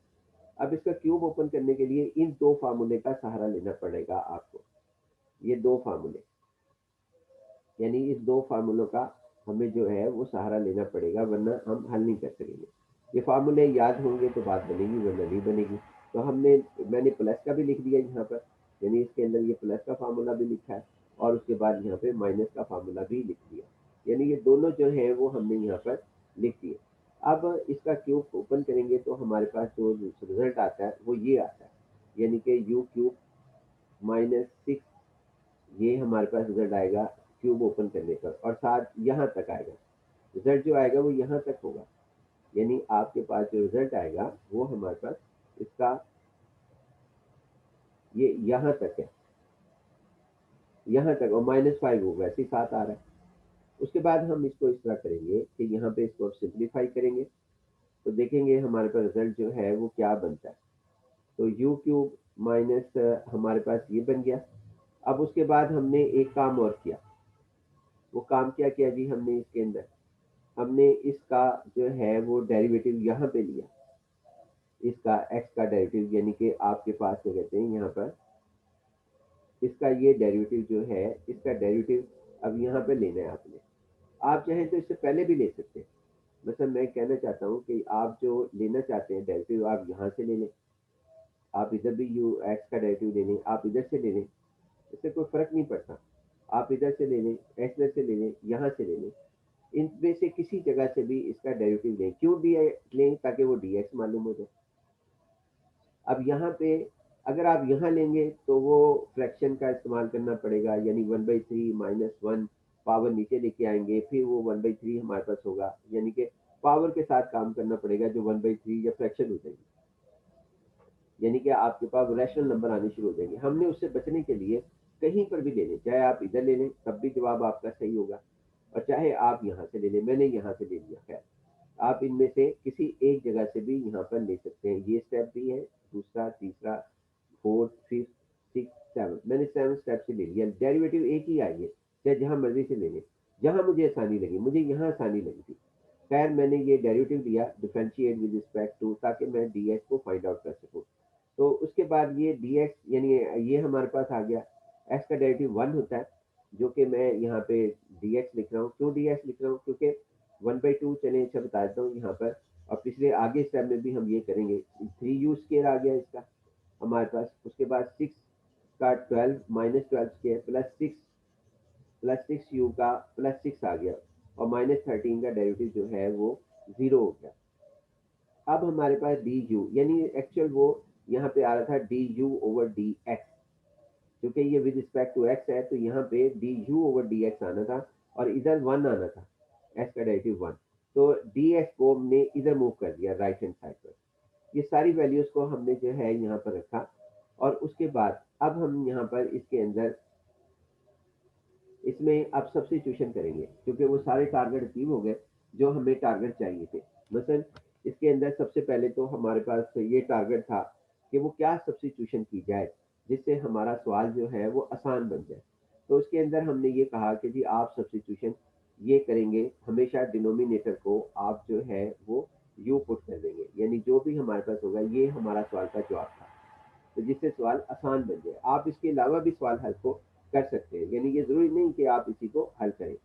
अब इसका क्यूब ओपन करने के लिए इन दो फार्मूले का सहारा लेना पड़ेगा आपको। ये दो फार्मूले, यानी इस दो फार्मूलों का हमें जो है वो सहारा लेना पड़ेगा, वरना हम हल नहीं कर सकेंगे। ये फार्मूले याद होंगे तो बात बनेगी, वरना नहीं बनेगी। तो मैंने प्लस का भी लिख दिया यहाँ पर, यानी इसके अंदर ये प्लस का फार्मूला भी लिखा है और उसके बाद यहाँ पे माइनस का फार्मूला भी लिख दिया। यानी ये दोनों जो है वो हमने यहाँ पर लिख दिए। अब इसका क्यूब ओपन करेंगे तो हमारे पास जो रिजल्ट आता है वो ये आता है, यानी कि यू क्यूब माइनस सिक्स, ये हमारे पास रिजल्ट आएगा क्यूब ओपन करने पर, और साथ यहाँ तक आएगा। रिजल्ट जो आएगा वो यहाँ तक होगा, यानी आपके पास जो रिजल्ट आएगा वो हमारे पास इसका ये यहाँ तक है, यहाँ तक, और -5 होगा, ऐसे 7 आ रहा है। उसके बाद हम इसको इस तरह करेंगे कि यहाँ पे इसको सिंप्लीफाई करेंगे तो देखेंगे हमारे पास रिजल्ट जो है वो क्या बनता है। तो यू क्यूब माइनस हमारे पास ये बन गया। अब उसके बाद हमने एक काम और किया। वो काम क्या किया जी हमने इसके अंदर, हमने इसका जो है वो डेरिवेटिव यहाँ पे लिया, इसका x का डेरिवेटिव, यानी कि आपके पास क्या कहते हैं यहाँ पर इसका ये डेरिवेटिव जो है, इसका डेरिवेटिव अब यहाँ पे लेना है आपने। आप चाहें तो इससे पहले भी ले सकते हैं। मतलब मैं कहना चाहता हूँ कि आप जो लेना चाहते हैं डेरिवेटिव, आप यहाँ से ले लें, आप इधर भी यू एक्स का डेरिवेटिव ले लें, आप इधर से ले लें, इससे कोई फर्क नहीं पड़ता। आप इधर से ले लें, इधर से ले लें, यहाँ से ले लें, इनमें से किसी जगह से भी इसका डेरिवेटिव लें। क्यों डी लें? ताकि वो डी एक्स मालूम हो जाए। अब यहाँ पे अगर आप यहाँ लेंगे तो वो फ्रैक्शन का इस्तेमाल करना पड़ेगा, यानी 1/3 -1 पावर नीचे लेके आएंगे, फिर वो 1/3 हमारे पास होगा, यानी कि पावर के साथ काम करना पड़ेगा, जो 1/3 या फ्रैक्शन हो जाएगी, यानी कि आपके पास रैशनल नंबर आने शुरू हो जाएंगे। हमने उससे बचने के लिए कहीं पर भी ले लें, चाहे आप इधर ले लें तब भी जवाब आपका सही होगा, और चाहे आप यहाँ से ले लें, मैंने यहाँ से ले लिया। खैर, आप इनमें से किसी एक जगह से भी यहाँ पर ले सकते हैं। ये स्टेप भी है, दूसरा, तीसरा, फोर्थ, फिफ्थ, सिक्स, सेवन, मैंने 7 स्टेप से ले लिया। डेरिवेटिव एक ही आई है, चाहे जहाँ मर्जी से ले लें, जहाँ मुझे आसानी लगी। मुझे यहाँ आसानी लगी थी, खैर मैंने ये डेरिवेटिव लिया डिफरेंशिएट विद रिस्पेक्ट टू, ताकि मैं डी एक्स को फाइंड आउट कर सकूँ। तो उसके बाद ये डी एक्स, यानी ये हमारे पास आ गया। एक्स का डेरिवेटिव 1 होता है, जो कि मैं यहाँ पे डी एक्स लिख रहा हूँ। क्यों डी एक्स लिख रहा हूँ? क्योंकि 1/2, चले अच्छा बता देता हूँ यहाँ पर, और पिछले आगे स्टेप में भी हम ये करेंगे। 3u स्केयर आ गया इसका हमारे पास। उसके बाद 6 का 12 -12 स्केयर प्लस 6 यू का +6 आ गया, और -13 का डेरिवेटिव जो है वो 0 हो गया। अब हमारे पास डी यू, यानी एक्चुअल वो यहाँ पे आ रहा था D u over d x, क्योंकि ये विद रिस्पेक्ट टू एक्स है, तो यहाँ पे D u over d x आना था, और इधर 1 आना था, एक्स का डेरिवेटिव 1। तो डी एक्स को हमने इधर मूव कर दिया राइट हैंड साइड पर। ये सारी वैल्यूज को हमने जो है यहाँ पर रखा, और उसके बाद अब हम यहाँ पर इसके अंदर इसमें अब सब्स्टिट्यूशन करेंगे, क्योंकि वो सारे टारगेट अचीव हो गए जो हमें टारगेट चाहिए थे। मसलन इसके अंदर सबसे पहले तो हमारे पास ये टारगेट था कि वो क्या सब्स्टिट्यूशन की जाए जिससे हमारा सवाल जो है वो आसान बन जाए। तो उसके अंदर हमने ये कहा कि जी आप सब्स्टिट्यूशन ये करेंगे, हमेशा डिनोमिनेटर को आप जो है वो यू पुट कर देंगे, यानी जो भी हमारे पास होगा ये हमारा सवाल का जवाब था, तो जिससे सवाल आसान बन जाए। आप इसके अलावा भी सवाल हल को कर सकते हैं, यानी ये जरूरी नहीं कि आप इसी को हल करें।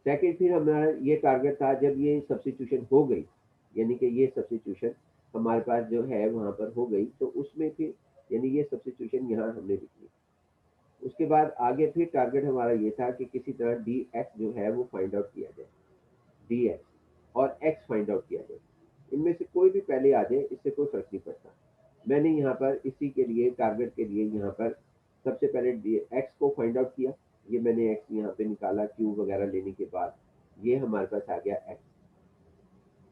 सेकंड, फिर हमारा ये टारगेट था जब ये सब्स्टिट्यूशन हो गई, यानी कि ये सब्स्टिट्यूशन हमारे पास जो है वहां पर हो गई, तो उसमें फिर यानी ये सब्स्टिट्यूशन यहाँ हमने लिख ली। उसके बाद आगे फिर टारगेट हमारा ये था कि किसी तरह डी एक्स जो है वो फाइंड आउट किया जाए, डी एक्स और एक्स फाइंड आउट किया जाए। इनमें से कोई भी पहले आ जाए, इससे कोई फर्क नहीं पड़ता। मैंने यहाँ पर इसी के लिए, टारगेट के लिए यहाँ पर सबसे पहले एक्स को फाइंड आउट किया। ये मैंने एक्स यहाँ पे निकाला क्यूब वगैरह लेने के बाद। ये हमारे पास आ गया x।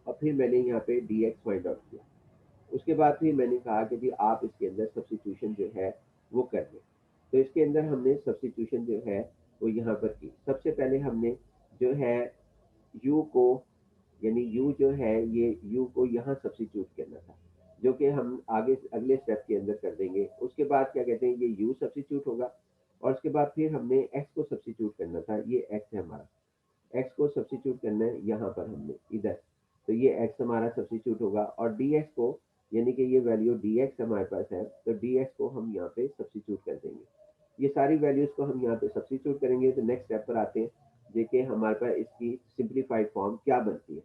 और फिर मैंने यहाँ पे डी एक्स फाइंड आउट किया। उसके बाद फिर मैंने कहा कि जी आप इसके अंदर सब्स्टिट्यूशन जो है वो कर लें। तो इसके अंदर हमने सब्स्टिट्यूशन जो है वो यहाँ पर की। सबसे पहले हमने जो है u को, यानी u जो है ये u को यहाँ सब्स्टिट्यूट करना था, जो कि हम आगे अगले स्टेप के अंदर कर देंगे। उसके बाद क्या कहते हैं, ये u सब्स्टिट्यूट होगा। और उसके बाद फिर हमने x को सब्स्टिट्यूट करना था, ये x है हमारा। x को सब्स्टिट्यूट करना है यहाँ पर हमने इधर। तो ये x हमारा सब्स्टिट्यूट होगा। और dx को, यानी कि ये वैल्यू dx हमारे पास है, तो dx को हम यहाँ पे सब्स्टिट्यूट कर देंगे। ये सारी वैल्यूज को हम यहाँ पे सब्स्टिट्यूट करेंगे। तो नेक्स्ट स्टेप पर आते हैं, देखिए हमारे पास इसकी सिंप्लीफाइड फॉर्म क्या बनती है।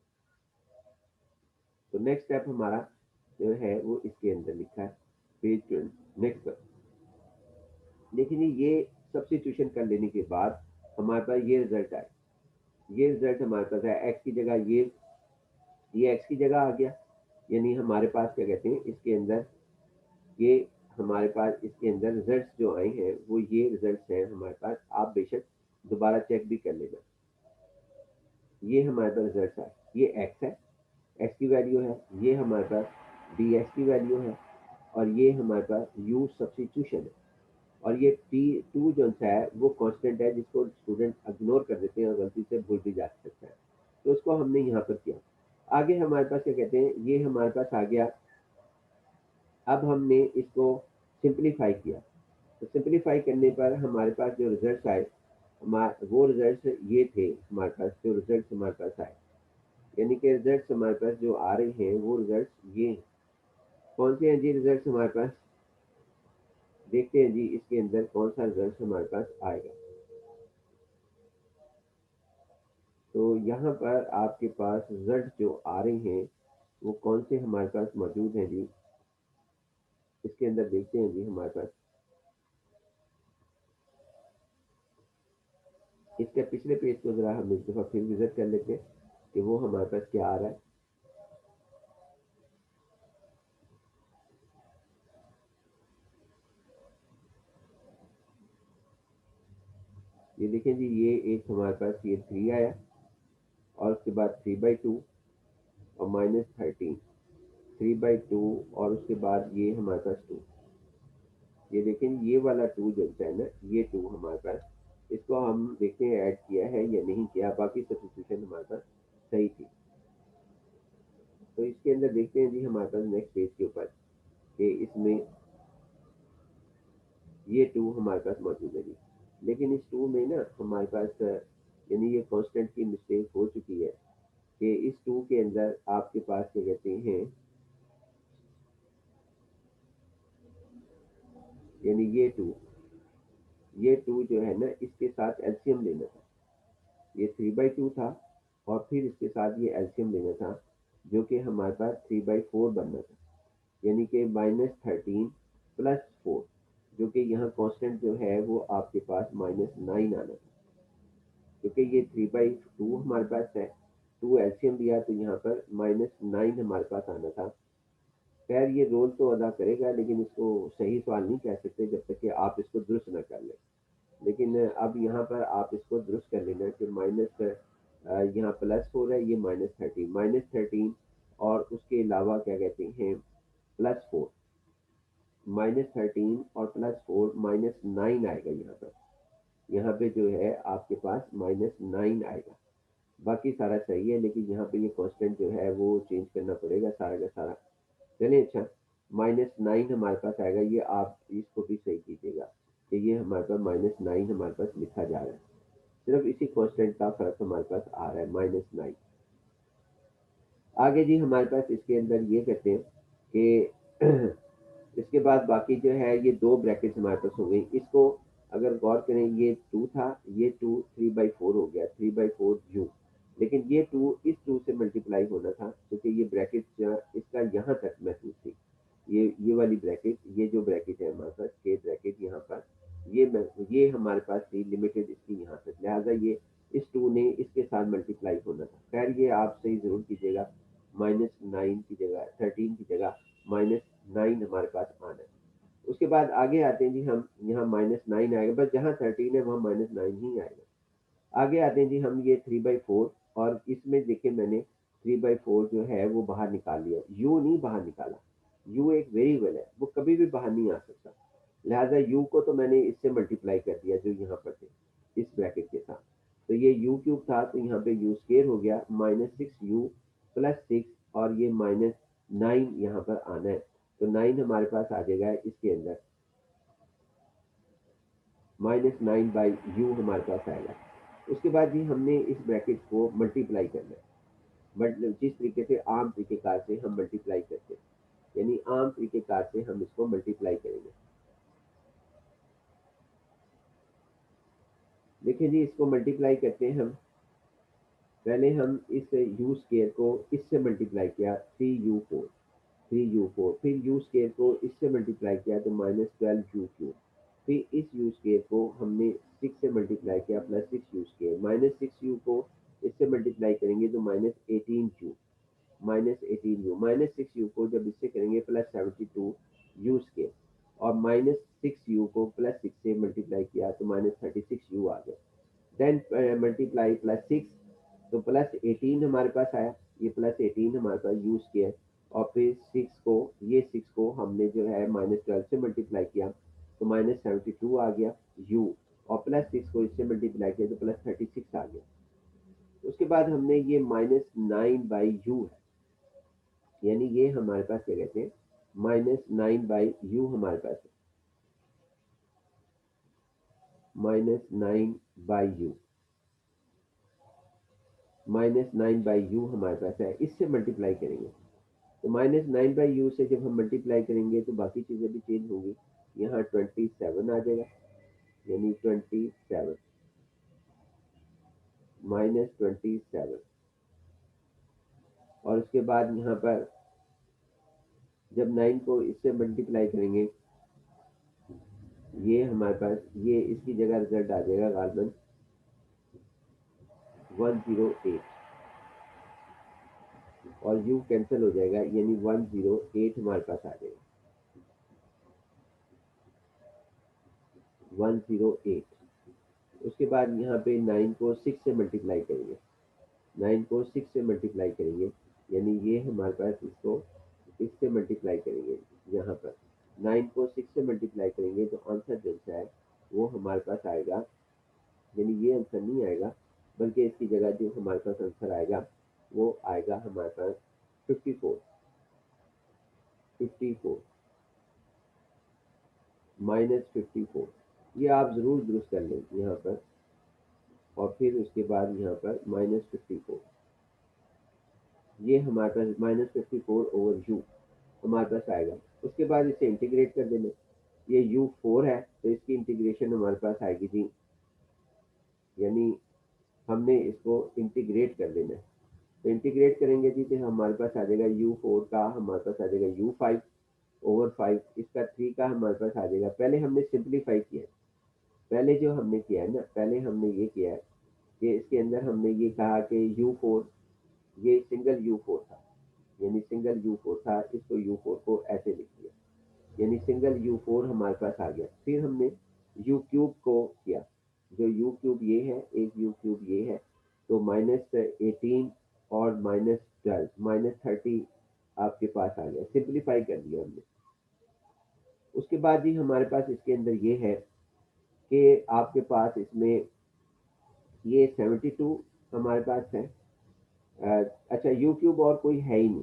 तो नेक्स्ट स्टेप हमारा जो है वो इसके अंदर लिखा है पेज 20। नेक्स्ट पर देखिए, ये सब्स्टिट्यूशन कर लेने के बाद हमारे पास ये रिजल्ट आए। ये रिजल्ट हमारे पास है एक्स की जगह ये एक्स की जगह आ गया। यानी हमारे पास क्या कहते हैं इसके अंदर, ये हमारे पास इसके अंदर रिजल्ट्स जो आए हैं वो ये रिजल्ट्स हैं हमारे पास। आप बेशक दोबारा चेक भी कर लेना। ये हमारे पास रिजल्ट्स आए, ये एक्स है, एक्स की वैल्यू है। ये हमारे पास डी एक्स की वैल्यू है। और ये हमारे पास यू सब्स्टिट्यूशन है। और ये टी टू जो सा है वो कांस्टेंट है, जिसको स्टूडेंट इग्नोर कर देते हैं और गलती से भूल भी जा सकता है। तो उसको हमने यहाँ पर किया। आगे हमारे पास क्या कहते हैं, ये हमारे पास आ गया। अब हमने इसको सिंप्लीफाई किया। तो सिंप्लीफाई करने पर हमारे पास जो रिजल्ट आए, हमारे वो रिजल्ट ये थे हमारे पास, जो रिजल्ट हमारे पास आए, यानी कि रिजल्ट हमारे पास जो आ रहे हैं वो रिजल्ट ये हैं। कौन से हैं जी रिजल्ट हमारे पास, देखते हैं जी इसके अंदर कौन सा रिजल्ट हमारे पास आएगा। तो यहाँ पर आपके पास रिजल्ट जो आ रहे हैं वो कौन से हमारे पास मौजूद हैं जी, इसके अंदर देखते हैं जी हमारे पास। इसके पिछले पेज को जरा हम एक दफ़ा फिर विजिट कर लेते हैं कि वो हमारे पास क्या आ रहा है। ये देखें जी, ये एक हमारे पास ये 3 आया। और उसके बाद 3/2 और -13, 3/2। और उसके बाद ये हमारे पास 2। ये देखें ये वाला 2 जो है ना, ये 2 हमारे पास, इसको हम देखते हैं ऐड किया है या नहीं किया। बाकी सब्स्टिट्यूशन हमारे पास सही थी। तो इसके अंदर देखते हैं जी हमारे पास नेक्स्ट पेज के ऊपर कि इसमें ये 2 हमारे पास मौजूद है जी। लेकिन इस 2 में ना हमारे पास यानी ये कांस्टेंट की मिस्टेक हो चुकी है कि इस 2 के अंदर आपके पास क्या कहते हैं, यानी ये टू जो है ना, इसके साथ एलसीएम लेना था। ये 3/2 था और फिर इसके साथ ये एलसीएम लेना था, जो कि हमारे पास 3/4 बनना था। यानी कि -13 + 4, जो कि यहाँ कांस्टेंट जो है वो आपके पास -9 आना था। क्योंकि ये 3/2 हमारे पास है, 2 एलसीएम लिया तो यहाँ पर -9 हमारे पास आना था। खैर ये रोल तो अदा करेगा, लेकिन इसको सही सवाल नहीं कह सकते जब तक कि आप इसको दुरुस्त न कर लें। लेकिन अब यहाँ पर आप इसको दुरुस्त कर लेना कि माइनस, यहाँ +4 है, ये -13 और उसके अलावा क्या कहते हैं +4, -13 और +4 -9 आएगा यहाँ पर। यहाँ पे जो है आपके पास -9 आएगा। बाकी सारा सही है, लेकिन यहाँ पे ये कांस्टेंट जो है वो चेंज करना पड़ेगा सारा का सारा। चलिए अच्छा, -9 हमारे पास आएगा। ये आप इसको भी सही कीजिएगा कि ये हमारे पास -9 हमारे पास लिखा जा रहा है। सिर्फ इसी कांस्टेंट का फर्क हमारे पास आ रहा है, -9। आगे जी हमारे पास इसके अंदर ये कहते हैं कि इसके बाद बाकी जो है ये 2 ब्रैकेट्स हमारे पास हो गई। इसको अगर गौर करें, ये 2 था, ये 2 3/4 हो गया, 3/4 यू। लेकिन ये 2 इस 2 से मल्टीप्लाई होना था, क्योंकि ये ब्रैकेट इसका यहाँ तक महसूस थी। ये वाली ब्रैकेट, ये जो ब्रैकेट है हमारे पास, ये ब्रैकेट यहाँ पर, ये हमारे पास थी लिमिटेड इसकी यहाँ तक। लिहाजा ये इस 2 ने इसके साथ मल्टीप्लाई होना था। खैर ये आप सही ज़रूर कीजिएगा, -9 की जगह 13 की जगह -9 हमारे पास आना है। उसके बाद आगे आते हैं जी हम, यहाँ -9 आएगा, बस जहाँ 13 है वहाँ -9 ही आएगा। आगे आते हैं जी हम, ये 3/4 और इसमें देखिए मैंने 3/4 जो है वो बाहर निकाल लिया, यू नहीं बाहर निकाला। यू एक वेरिएबल है, वो कभी भी बाहर नहीं आ सकता। लिहाजा यू को तो मैंने इससे मल्टीप्लाई कर दिया जो यहाँ पर थे, इस ब्रैकेट के साथ। तो ये यू क्यूब था, तो यहाँ पे यू स्केयर हो गया, -6u प्लस 6, और ये -9 यहाँ पर आना है। तो 9 हमारे पास आ जाएगा इसके अंदर, -9/u हमारे पास आएगा। उसके बाद भी हमने इस ब्रैकेट को मल्टीप्लाई करना है, बट जिस तरीके से आम तरीकेकार से हम मल्टीप्लाई करते हैं, यानी आम तरीकेकार से हम इसको मल्टीप्लाई करेंगे। देखिए जी, इसको मल्टीप्लाई करते हैं हम। पहले हम इस यू स्केयर को इससे मल्टीप्लाई किया, 3u4, फिर यू स्केयर को इससे मल्टीप्लाई किया तो -12u क्यूब, फिर इस यू स्केयर को हमने 6 से मल्टीप्लाई किया, +6u स्केयर, -6u को इससे मल्टीप्लाई करेंगे तो -18u, -6u को जब इससे करेंगे +72u स्केयर, और -6u को +6 से मल्टीप्लाई किया तो -36u आ गया। देन मल्टीप्लाई +6, तो +18 हमारे पास आया, ये +18 हमारे पास यू स्केयर, और फिर 6 को हमने जो है -12 से मल्टीप्लाई किया तो -72 आ गया यू, और +6 को इससे मल्टीप्लाई किया तो +36 आ गया। उसके बाद हमने ये -9/u है, यानी ये हमारे पास क्या कहते हैं, -9/u हमारे पास है, -9/u, -9/u हमारे पास है, इससे मल्टीप्लाई करेंगे। तो -9/u से जब हम मल्टीप्लाई करेंगे तो बाकी चीज़ें भी चेंज होंगी। यहाँ 27 आ जाएगा, यानी 27, -27, और उसके बाद यहाँ पर जब 9 को इससे मल्टीप्लाई करेंगे, ये हमारे पास, ये इसकी जगह रिजल्ट आ जाएगा गालबन 108, और u कैंसिल हो जाएगा, यानी 108 हमारे पास आ जाएगा, 108। उसके बाद यहाँ पे 9 को 6 से मल्टीप्लाई करेंगे, 9 को 6 से मल्टीप्लाई करेंगे, यानी ये हमारे पास, इसको इससे मल्टीप्लाई करेंगे, यहाँ पर 9 को 6 से मल्टीप्लाई करेंगे तो आंसर जो है वो हमारे पास आएगा, यानी ये आंसर नहीं आएगा, बल्कि इसकी जगह जो हमारे पास आंसर आएगा वो आएगा हमारे पास 54, 54, -54। ये आप ज़रूर दुरुस्त कर लें यहाँ पर, और फिर उसके बाद यहाँ पर -54, ये हमारे पास -54/u हमारे पास आएगा। उसके बाद इसे इंटीग्रेट कर देना, ये u4 है तो इसकी इंटीग्रेशन हमारे पास आएगी जी, यानी हमने इसको इंटीग्रेट कर देना है। तो इंटीग्रेट करेंगे जी तो हमारे पास आ जाएगा u4 का, हमारे पास आ जाएगा u5/5, इसका 3 का हमारे पास आ जाएगा। पहले हमने सिंप्लीफाई किया है, पहले जो हमने किया है ना, पहले हमने ये किया है कि इसके अंदर हमने ये कहा कि u4, ये सिंगल u4 था, यानी सिंगल u4 था, इसको u4 को ऐसे लिख दिया, यानी सिंगल u4 हमारे पास आ गया। फिर हमने यू क्यूब को किया, जो यू क्यूब ये है, एक यू क्यूब ये है, तो -18 और -12, -30 आपके पास आ गया, सिंप्लीफाई कर दिया हमने। उसके बाद भी हमारे पास इसके अंदर ये है कि आपके पास इसमें ये 72 हमारे पास है। अच्छा, यू क्यूब और कोई है ही नहीं।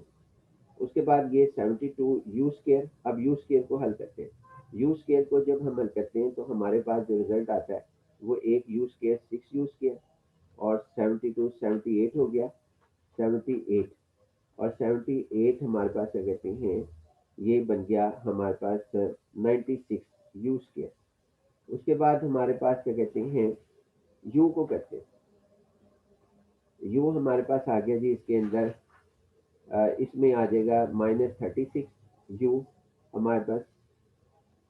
उसके बाद ये 72 यू स्केयर, अब यू स्केयर को हल करते हैं। यू स्केयर को जब हम हल करते हैं तो हमारे पास जो रिजल्ट आता है वो एक यू स्केयर 6u स्केयर, और 72 78 हो गया, 78, और 78 हमारे पास क्या कहते हैं, ये बन गया हमारे पास 96u स्केयर। उसके बाद हमारे पास क्या कहते हैं, यू को करते हैं, यू हमारे पास आ गया जी, इसके अंदर इसमें आ जाएगा -36u हमारे पास,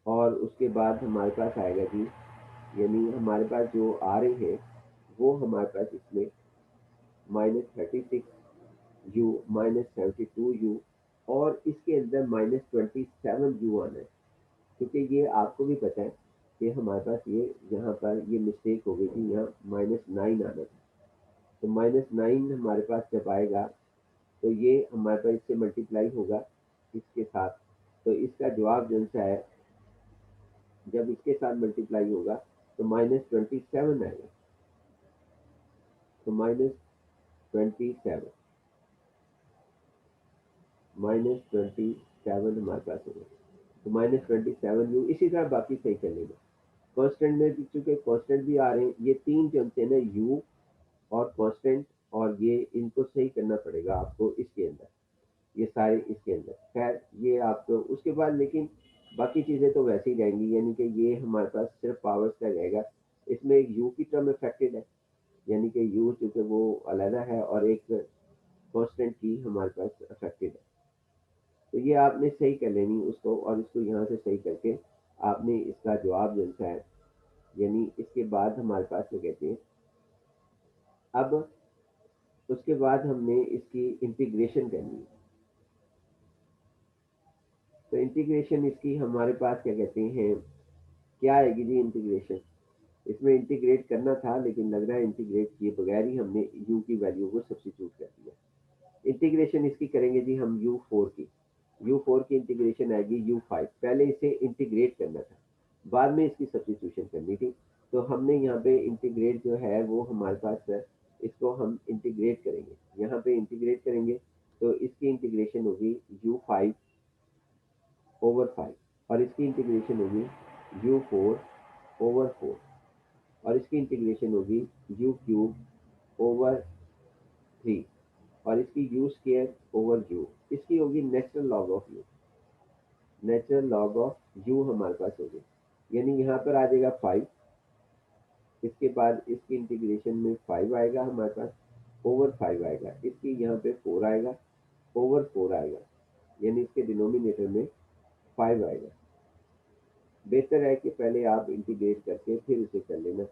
और उसके बाद हमारे पास आएगा जी, यानी हमारे पास जो आ रहे हैं वो हमारे पास इसमें -36u, -72u, और इसके अंदर -27u आना है, क्योंकि ये आपको भी पता है कि हमारे पास ये यहाँ पर ये मिस्टेक हो गई थी, यहाँ -9 आना था। तो -9 हमारे पास जब आएगा तो ये हमारे पास इससे मल्टीप्लाई होगा इसके साथ, तो इसका जवाब जो सा है जब इसके साथ मल्टीप्लाई होगा तो -27 आएगा। तो -27 -27 हमारे पास होगा। तो -27 इसी तरह बाकी सही कर लेंगे। कांस्टेंट में भी, चूंकि कांस्टेंट भी आ रहे हैं, ये तीन जो होते हैं ना, यू और कांस्टेंट, और ये इनको सही करना पड़ेगा आपको इसके अंदर, ये सारे इसके अंदर। खैर ये आपको उसके बाद, लेकिन बाकी चीज़ें तो वैसे ही रहेंगी, यानी कि ये हमारे पास सिर्फ पावर्स का रहेगा। इसमें एक यू की टर्म अफेक्टेड है, यानी कि यू चूंकि वो अलग है, और एक कांस्टेंट की हमारे पास अफेक्टेड है। तो ये आपने सही कर लेनी उसको, और इसको यहाँ से सही करके आपने इसका जवाब जो है, यानी इसके बाद हमारे पास क्या कहते हैं, अब उसके बाद हमने इसकी इंटीग्रेशन करनी है। तो इंटीग्रेशन इसकी हमारे पास क्या कहते हैं, क्या आएगी जी इंटीग्रेशन। इसमें इंटीग्रेट करना था, लेकिन लग रहा है इंटीग्रेट किए बगैर ही हमने यू की वैल्यू को सब्स्टिट्यूट कर दिया। इंटीग्रेशन इसकी करेंगे जी हम यू फोर की इंटीग्रेशन आएगी यू5। पहले इसे इंटीग्रेट करना था, बाद में इसकी सब्स्टिट्यूशन करनी थी। तो हमने यहाँ पे इंटीग्रेट जो है वो हमारे पास है, इसको हम इंटीग्रेट करेंगे, यहाँ पे इंटीग्रेट करेंगे। तो इसकी इंटीग्रेशन होगी यू5/5, और इसकी इंटीग्रेशन होगी यू4/4, और इसकी इंटीग्रेशन होगी यू3/3, और इसकी u² इसकी होगी नेचुरल लॉग ऑफ यू हमारे पास होगी। यानी यहाँ पर आ जाएगा 5, इसके बाद इसकी इंटीग्रेशन में 5 आएगा हमारे पास, ओवर 5 आएगा, इसकी यहाँ पे 4 आएगा, ओवर 4 आएगा, यानी इसके डिनोमिनेटर में 5 आएगा। बेहतर है कि पहले आप इंटीग्रेट करके फिर इसे कर लेना।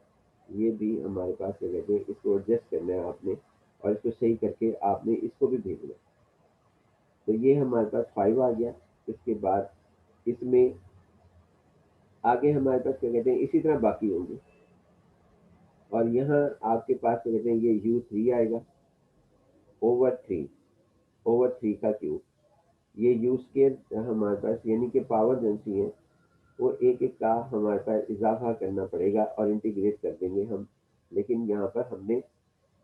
ये भी हमारे पास क्या कहते हैं, इसको एडजस्ट करना है आपने, और इसको सही करके आपने इसको भी भेजना। तो ये हमारे पास 5 आ गया। इसके बाद इसमें आगे हमारे पास क्या कहते हैं, इसी तरह बाकी होंगे। और यहाँ आपके पास क्या कहते हैं, ये यू3 आएगा ओवर 3 का क्यूब। ये यू² हमारे पास, यानी कि पावर जो सी है वो एक एक का हमारे पास इजाफा करना पड़ेगा, और इंटीग्रेट कर देंगे हम। लेकिन यहाँ पर हमने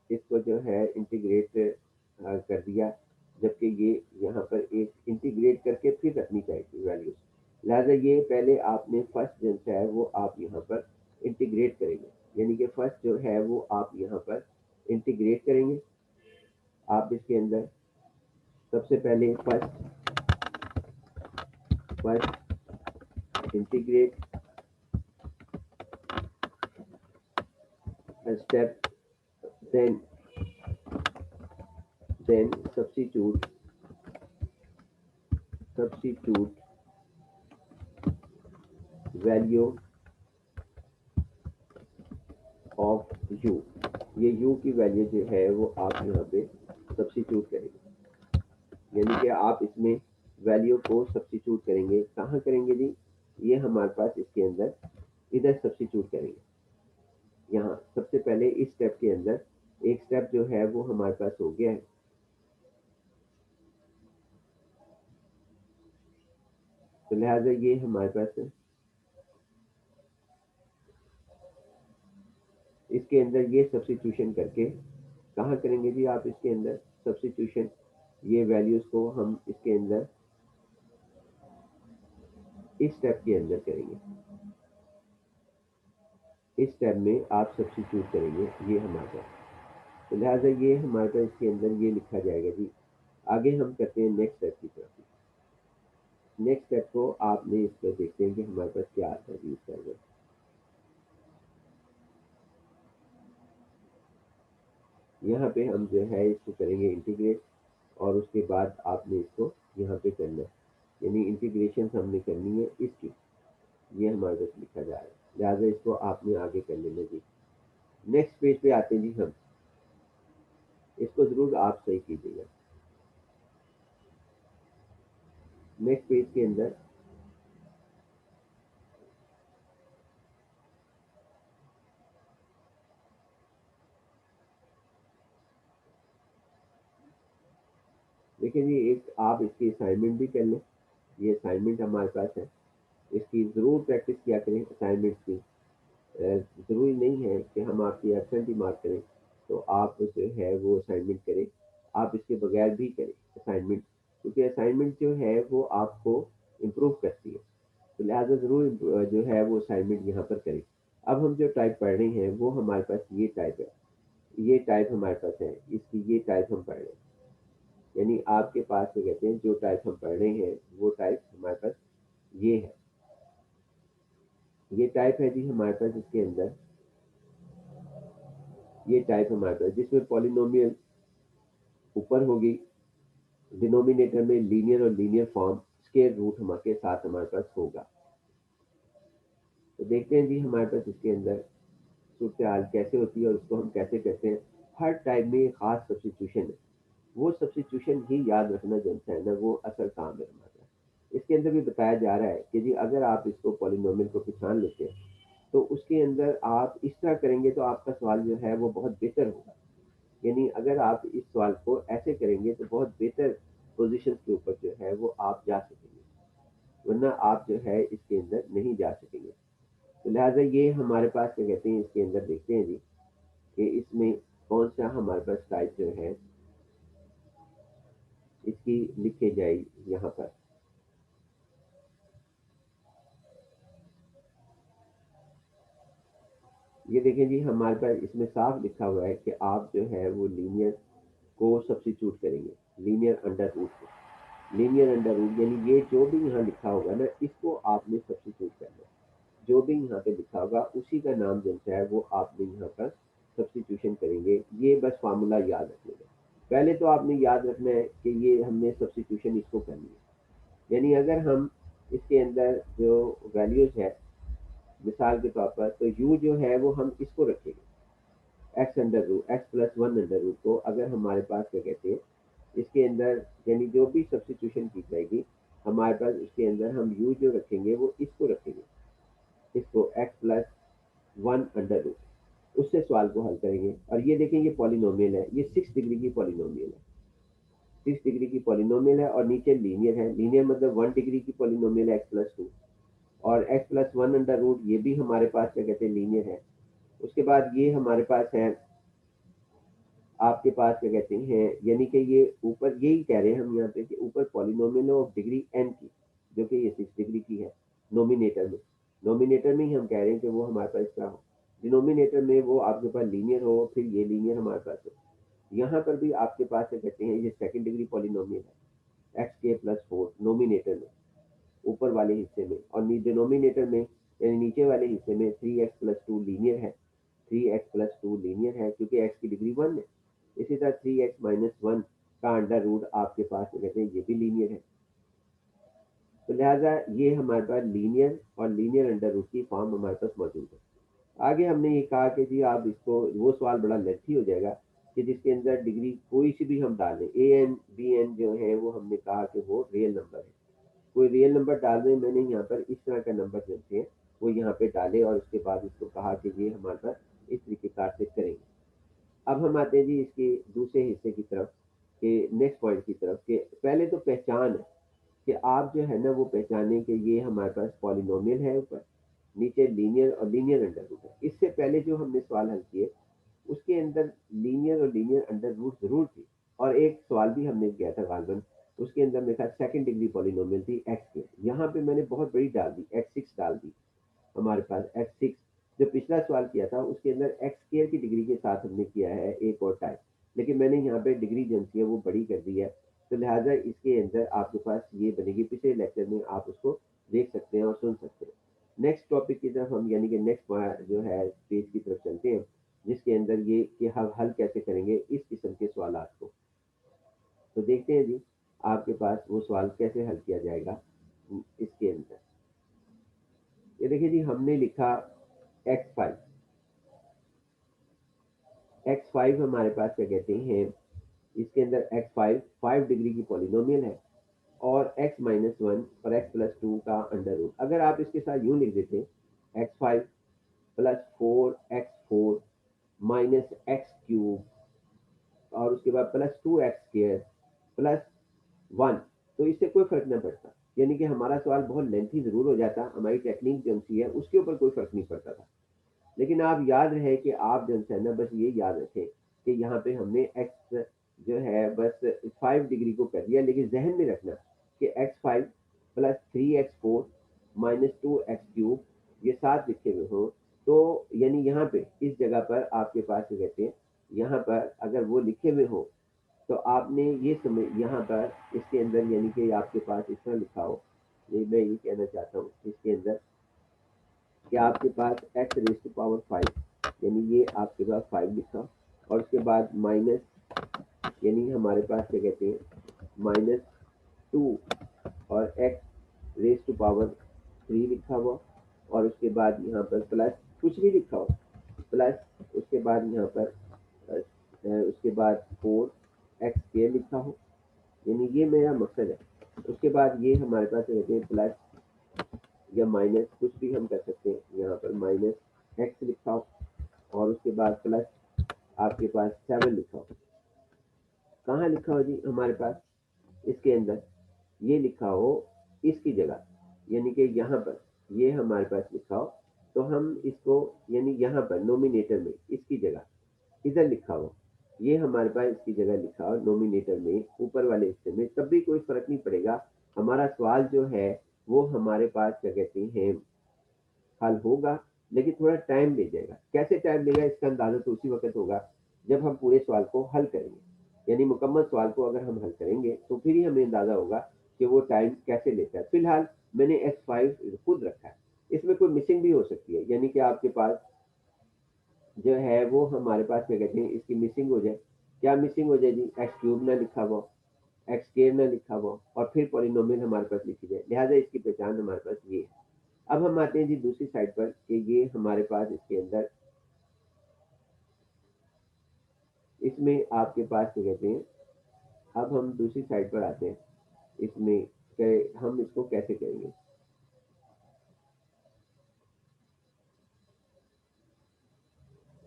इसको जो है इंटीग्रेट कर दिया, जबकि ये यहाँ पर एक इंटीग्रेट करके फिर रखनी चाहिए वैल्यूज। लिहाजा ये पहले आपने फर्स्ट जो है वो आप यहाँ पर इंटीग्रेट करेंगे, यानी कि फर्स्ट जो है वो आप यहाँ पर इंटीग्रेट करेंगे। आप इसके अंदर सबसे पहले first integrate step, then substitute value of u। ये u की वैल्यू जो है वो आप यहाँ पे सब्स्टिट्यूट करेंगे, यानी कि आप इसमें वैल्यू को सब्स्टिट्यूट करेंगे। कहाँ करेंगे जी, ये हमारे पास इसके अंदर इधर सब्स्टिट्यूट करेंगे। यहाँ सबसे पहले इस स्टेप के अंदर एक स्टेप जो है वो हमारे पास हो गया है। तो लिहाजा ये हमारे पास है, इसके अंदर ये सब्स्टिट्यूशन करके कहाँ करेंगे जी आप इसके अंदर सब्स्टिट्यूशन, ये वैल्यूज को हम इसके अंदर इस स्टेप के अंदर करेंगे। इस स्टेप में आप सब्स्टिट्यूट करेंगे ये हमारे पास। तो लिहाजा ये हमारे पास इसके अंदर ये लिखा जाएगा जी। आगे हम करते हैं नेक्स्ट स्टेप की तरफ। नेक्स्ट स्टेप को आपने इस पर देखते हैं कि हमारे पास क्या आता है जी इसके अंदर। यहाँ पे हम जो है इसको करेंगे इंटीग्रेट, और उसके बाद आपने इसको यहाँ पे करना है, यानी इंटीग्रेशन हमने करनी है इसकी। ये हमारे पास लिखा जा रहा है, लिहाजा इसको आपने आगे कर लेना जी। नेक्स्ट पेज पे आते हैं जी हम, इसको जरूर आप सही कीजिएगा। नेक्स्ट पेज के अंदर देखिए जी, एक आप इसकी असाइनमेंट भी कर लें। ये असाइनमेंट हमारे पास है, इसकी ज़रूर प्रैक्टिस किया करें असाइनमेंट्स की। ज़रूरी नहीं है कि हम आपकी एब्सेंट ही मार्क करें, तो आप जो है वो असाइनमेंट करें। आप इसके बगैर भी करें असाइनमेंट, क्योंकि असाइनमेंट जो है वो आपको इम्प्रूव करती है। तो लिहाजा ज़रूर जो है वो असाइनमेंट यहाँ पर करें। अब हम जो टाइप पढ़ रहे हैं वो हमारे पास ये टाइप है। ये टाइप हमारे पास है, इसकी ये टाइप हम पढ़ रहे हैं। यानी आपके पास क्या कहते हैं, जो टाइप हम पढ़ रहे हैं वो टाइप हमारे पास ये है। ये टाइप है जी हमारे पास, इसके अंदर ये टाइप हमारे पास जिसमें पॉलिनोमियल ऊपर होगी, डिनोमिनेटर में लीनियर और लीनियर फॉर्म स्क्वायर रूट हमारे साथ हमारे पास होगा। तो देखते हैं जी हमारे पास इसके अंदर सूरत हाल कैसे होती है और उसको हम कैसे करते हैं। हर टाइप में एक खास सब्स्टिट्यूशन है, वो सब्स्टिट्यूशन ही याद रखना जनता है ना, वो असल काम है हमारा। इसके अंदर भी बताया जा रहा है कि जी अगर आप इसको पॉलिनोमियल को पहचान लेते हैं तो उसके अंदर आप इस तरह करेंगे तो आपका सवाल जो है वो बहुत बेहतर होगा। यानी अगर आप इस सवाल को ऐसे करेंगे तो बहुत बेहतर पोजीशन के ऊपर जो है वो आप जा सकेंगे, वरना आप जो है इसके अंदर नहीं जा सकेंगे। तो लिहाजा ये हमारे पास क्या कहते हैं, इसके अंदर देखते हैं जी कि इसमें कौन सा हमारे पास टाइप जो है इसकी लिखे जाएगी यहाँ पर। ये देखें जी हमारे पास इसमें साफ लिखा हुआ है कि आप जो है वो लीनियर को सब्स्टिट्यूट करेंगे, लीनियर अंडर रूट को। लीनियर अंडर रूट यानी ये जो भी यहाँ लिखा होगा ना, इसको आपने सब्स्टिट्यूट करना है। जो भी यहाँ पे लिखा होगा उसी का नाम जनता है वो आपने यहाँ पर सब्स्टिट्यूशन करेंगे। ये बस फार्मूला याद रखने का। पहले तो आपने याद रखना है कि ये हमने सब्स्टिट्यूशन इसको करनी है। यानी अगर हम इसके अंदर जो वैल्यूज है, मिसाल के तौर पर तो यू जो है वो हम इसको रखेंगे, X under root X plus one under root को। अगर हमारे पास क्या कहते हैं इसके अंदर, यानी जो भी सब्स्टिट्यूशन की जाएगी हमारे पास उसके अंदर हम यू जो रखेंगे वो इसको रखेंगे, इसको X plus one under root, उससे सवाल को हल करेंगे। और ये देखें ये पॉलिनोमियल है, ये 6 डिग्री की पॉलिनोमियल है, 6 डिग्री की पॉलिनोमियल है और नीचे लीनियर है। लीनियर मतलब 1 डिग्री की पॉलिनोमियल है एक्स प्लस टू, और X plus one under root ये भी हमारे पास क्या कहते हैं लीनियर है। उसके बाद ये हमारे पास है, आपके पास क्या कहते हैं, यानी कि ये ऊपर यही कह रहे हैं हम यहाँ पे कि ऊपर पॉलिनोमियल ऑफ डिग्री एन की, जो कि ये 6 डिग्री की है नोमिनेटर में। नोमिनेटर में ही हम कह रहे हैं कि वो हमारे पास क्या हो, डिनोमिनेटर में वो आपके पास लीनियर हो, फिर ये लीनियर हमारे पास हो। यहाँ पर भी आपके पास क्या कहते हैं, ये 2nd डिग्री पॉलिनोमियल है एक्स के प्लस फोर नोमिनेटर में, ऊपर वाले हिस्से में। और डिनोमिनेटर में यानी नीचे वाले हिस्से में 3x+2 लीनियर है। 3x+2 लीनियर है क्योंकि x की डिग्री 1 है। इसी तरह 3x-1 का अंडर रूट आपके पास कहते हैं ये भी लीनियर है। तो लिहाजा ये हमारे पास लीनियर और लीनियर अंडर रूट की फॉर्म हमारे पास मौजूद है। आगे हमने ये कहा कि जी आप इसको, वो सवाल बड़ा लेंथी हो जाएगा कि जिसके अंदर डिग्री कोई सी भी हम डालें, ए एन बी एन जो है वो हमने कहा कि वो रियल नंबर है। कोई रियल नंबर डाल रहे हैं, मैंने यहाँ पर इस तरह का नंबर देते हैं वो यहाँ पे डाले और उसके बाद इसको कहा कि ये हमारे पास इस तरीके कार से करेंगे। अब हम आते हैं जी इसके दूसरे हिस्से की तरफ, कि नेक्स्ट पॉइंट की तरफ, कि पहले तो पहचान है कि आप जो है ना वो पहचाने कि ये हमारे पास पॉलिनोमियल है, ऊपर नीचे लीनियर और लीनियर अंडर रूट है। इससे पहले जो हमने सवाल हल किए उसके अंदर लीनियर और लीनियर अंडर रूट जरूर थी, और एक सवाल भी हमने किया था गालबन, उसके अंदर मेरे ख्याल 2nd डिग्री पॉलिनोमियल थी एक्स के। यहाँ पे मैंने बहुत बड़ी डाल दी, x6 डाल दी। हमारे पास x6, जो पिछला सवाल किया था उसके अंदर एक्स स्क्र की डिग्री के साथ हमने किया है एक और टाइप, लेकिन मैंने यहाँ पे डिग्री जो है वो बड़ी कर दी है। तो लिहाजा इसके अंदर आपके पास ये बनेगी, पिछले लेक्चर में आप उसको देख सकते हैं और सुन सकते हैं। नेक्स्ट टॉपिक की तरफ हम, यानी कि नेक्स्ट जो है पेज की तरफ चलते हैं, जिसके अंदर ये कि हम हल कैसे करेंगे इस किस्म के सवाल को। तो देखते हैं जी आपके पास वो सवाल कैसे हल किया जाएगा। इसके अंदर ये देखिए जी हमने लिखा x5। x5 हमारे पास क्या कहते हैं, इसके अंदर x5 5 डिग्री की पॉलिनोमियल है, और x-1 और x+2 का अंडर रूट। अगर आप इसके साथ यूं लिख देते x5 plus 4x4 minus x cube, और उसके बाद प्लस 2x स्क्र प्लस 1, तो इससे कोई फर्क ना पड़ता, यानी कि हमारा सवाल बहुत लेंथी जरूर हो जाता, हमारी टेक्निक जो सी है उसके ऊपर कोई फर्क नहीं पड़ता था। लेकिन आप याद रहे कि आप जो है ना बस ये याद रखें कि यहाँ पे हमने एक्स जो है बस 5 डिग्री को कर दिया, लेकिन जहन में रखना कि x5 plus 3x4 minus 2x³ ये 7 लिखे हुए हो, तो यानी यहाँ पे इस जगह पर आपके पास क्या कहते हैं, यहाँ पर अगर वो लिखे हुए हो तो आपने ये समझ यहाँ पर इसके अंदर यानी कि आपके पास इस तरह लिखा हो, ये मैं ये कहना चाहता हूँ इसके अंदर कि आपके पास x⁻5 यानी ये आपके पास 5 लिखा, और उसके बाद माइनस यानी हमारे पास क्या कहते हैं -2 और x⁻³ लिखा हुआ, और उसके बाद यहाँ पर प्लस कुछ भी लिखा हो, प्लस उसके बाद यहाँ पर उसके बाद 4x² लिखा हो, यानी ये मेरा मकसद है। उसके बाद ये हमारे पास कहते हैं प्लस या माइनस कुछ भी हम कर सकते हैं, यहाँ पर -x लिखा हो और उसके बाद प्लस आपके पास 7 लिखा हो। कहाँ लिखा हो जी हमारे पास इसके अंदर, ये लिखा हो इसकी जगह, यानी कि यहाँ पर ये हमारे पास लिखा हो, तो हम इसको यानी यहाँ पर नोमिनेटर में इसकी जगह इधर लिखा हो, ये हमारे पास इसकी जगह लिखा हो नोमिनेटर में ऊपर वाले हिस्से में, तब भी कोई फर्क नहीं पड़ेगा। हमारा सवाल जो है वो हमारे पास क्या कहते हैं हल होगा, लेकिन थोड़ा टाइम ले जाएगा। कैसे टाइम लेगा इसका अंदाजा तो उसी वक्त होगा जब हम पूरे सवाल को हल करेंगे, यानी मुकम्मल सवाल को अगर हम हल करेंगे तो फिर ही हमें अंदाजा होगा कि वो टाइम कैसे लेता है। फिलहाल मैंने x5 खुद रखा है, इसमें कोई मिसिंग भी हो सकती है, यानी कि आपके पास जो है वो हमारे पास क्या कहते हैं इसकी मिसिंग हो जाए। क्या मिसिंग हो जाए जी, x³ ना लिखा हुआ, x² ना लिखा हुआ और फिर पॉलिनोमियल हमारे पास लिखी जाए, लिहाजा इसकी पहचान हमारे पास ये है। अब हम आते हैं जी दूसरी साइड पर कि ये हमारे पास इसके अंदर इसमें आपके पास क्या कहते हैं, अब हम दूसरी साइड पर आते हैं इसमें कि हम इसको कैसे करेंगे।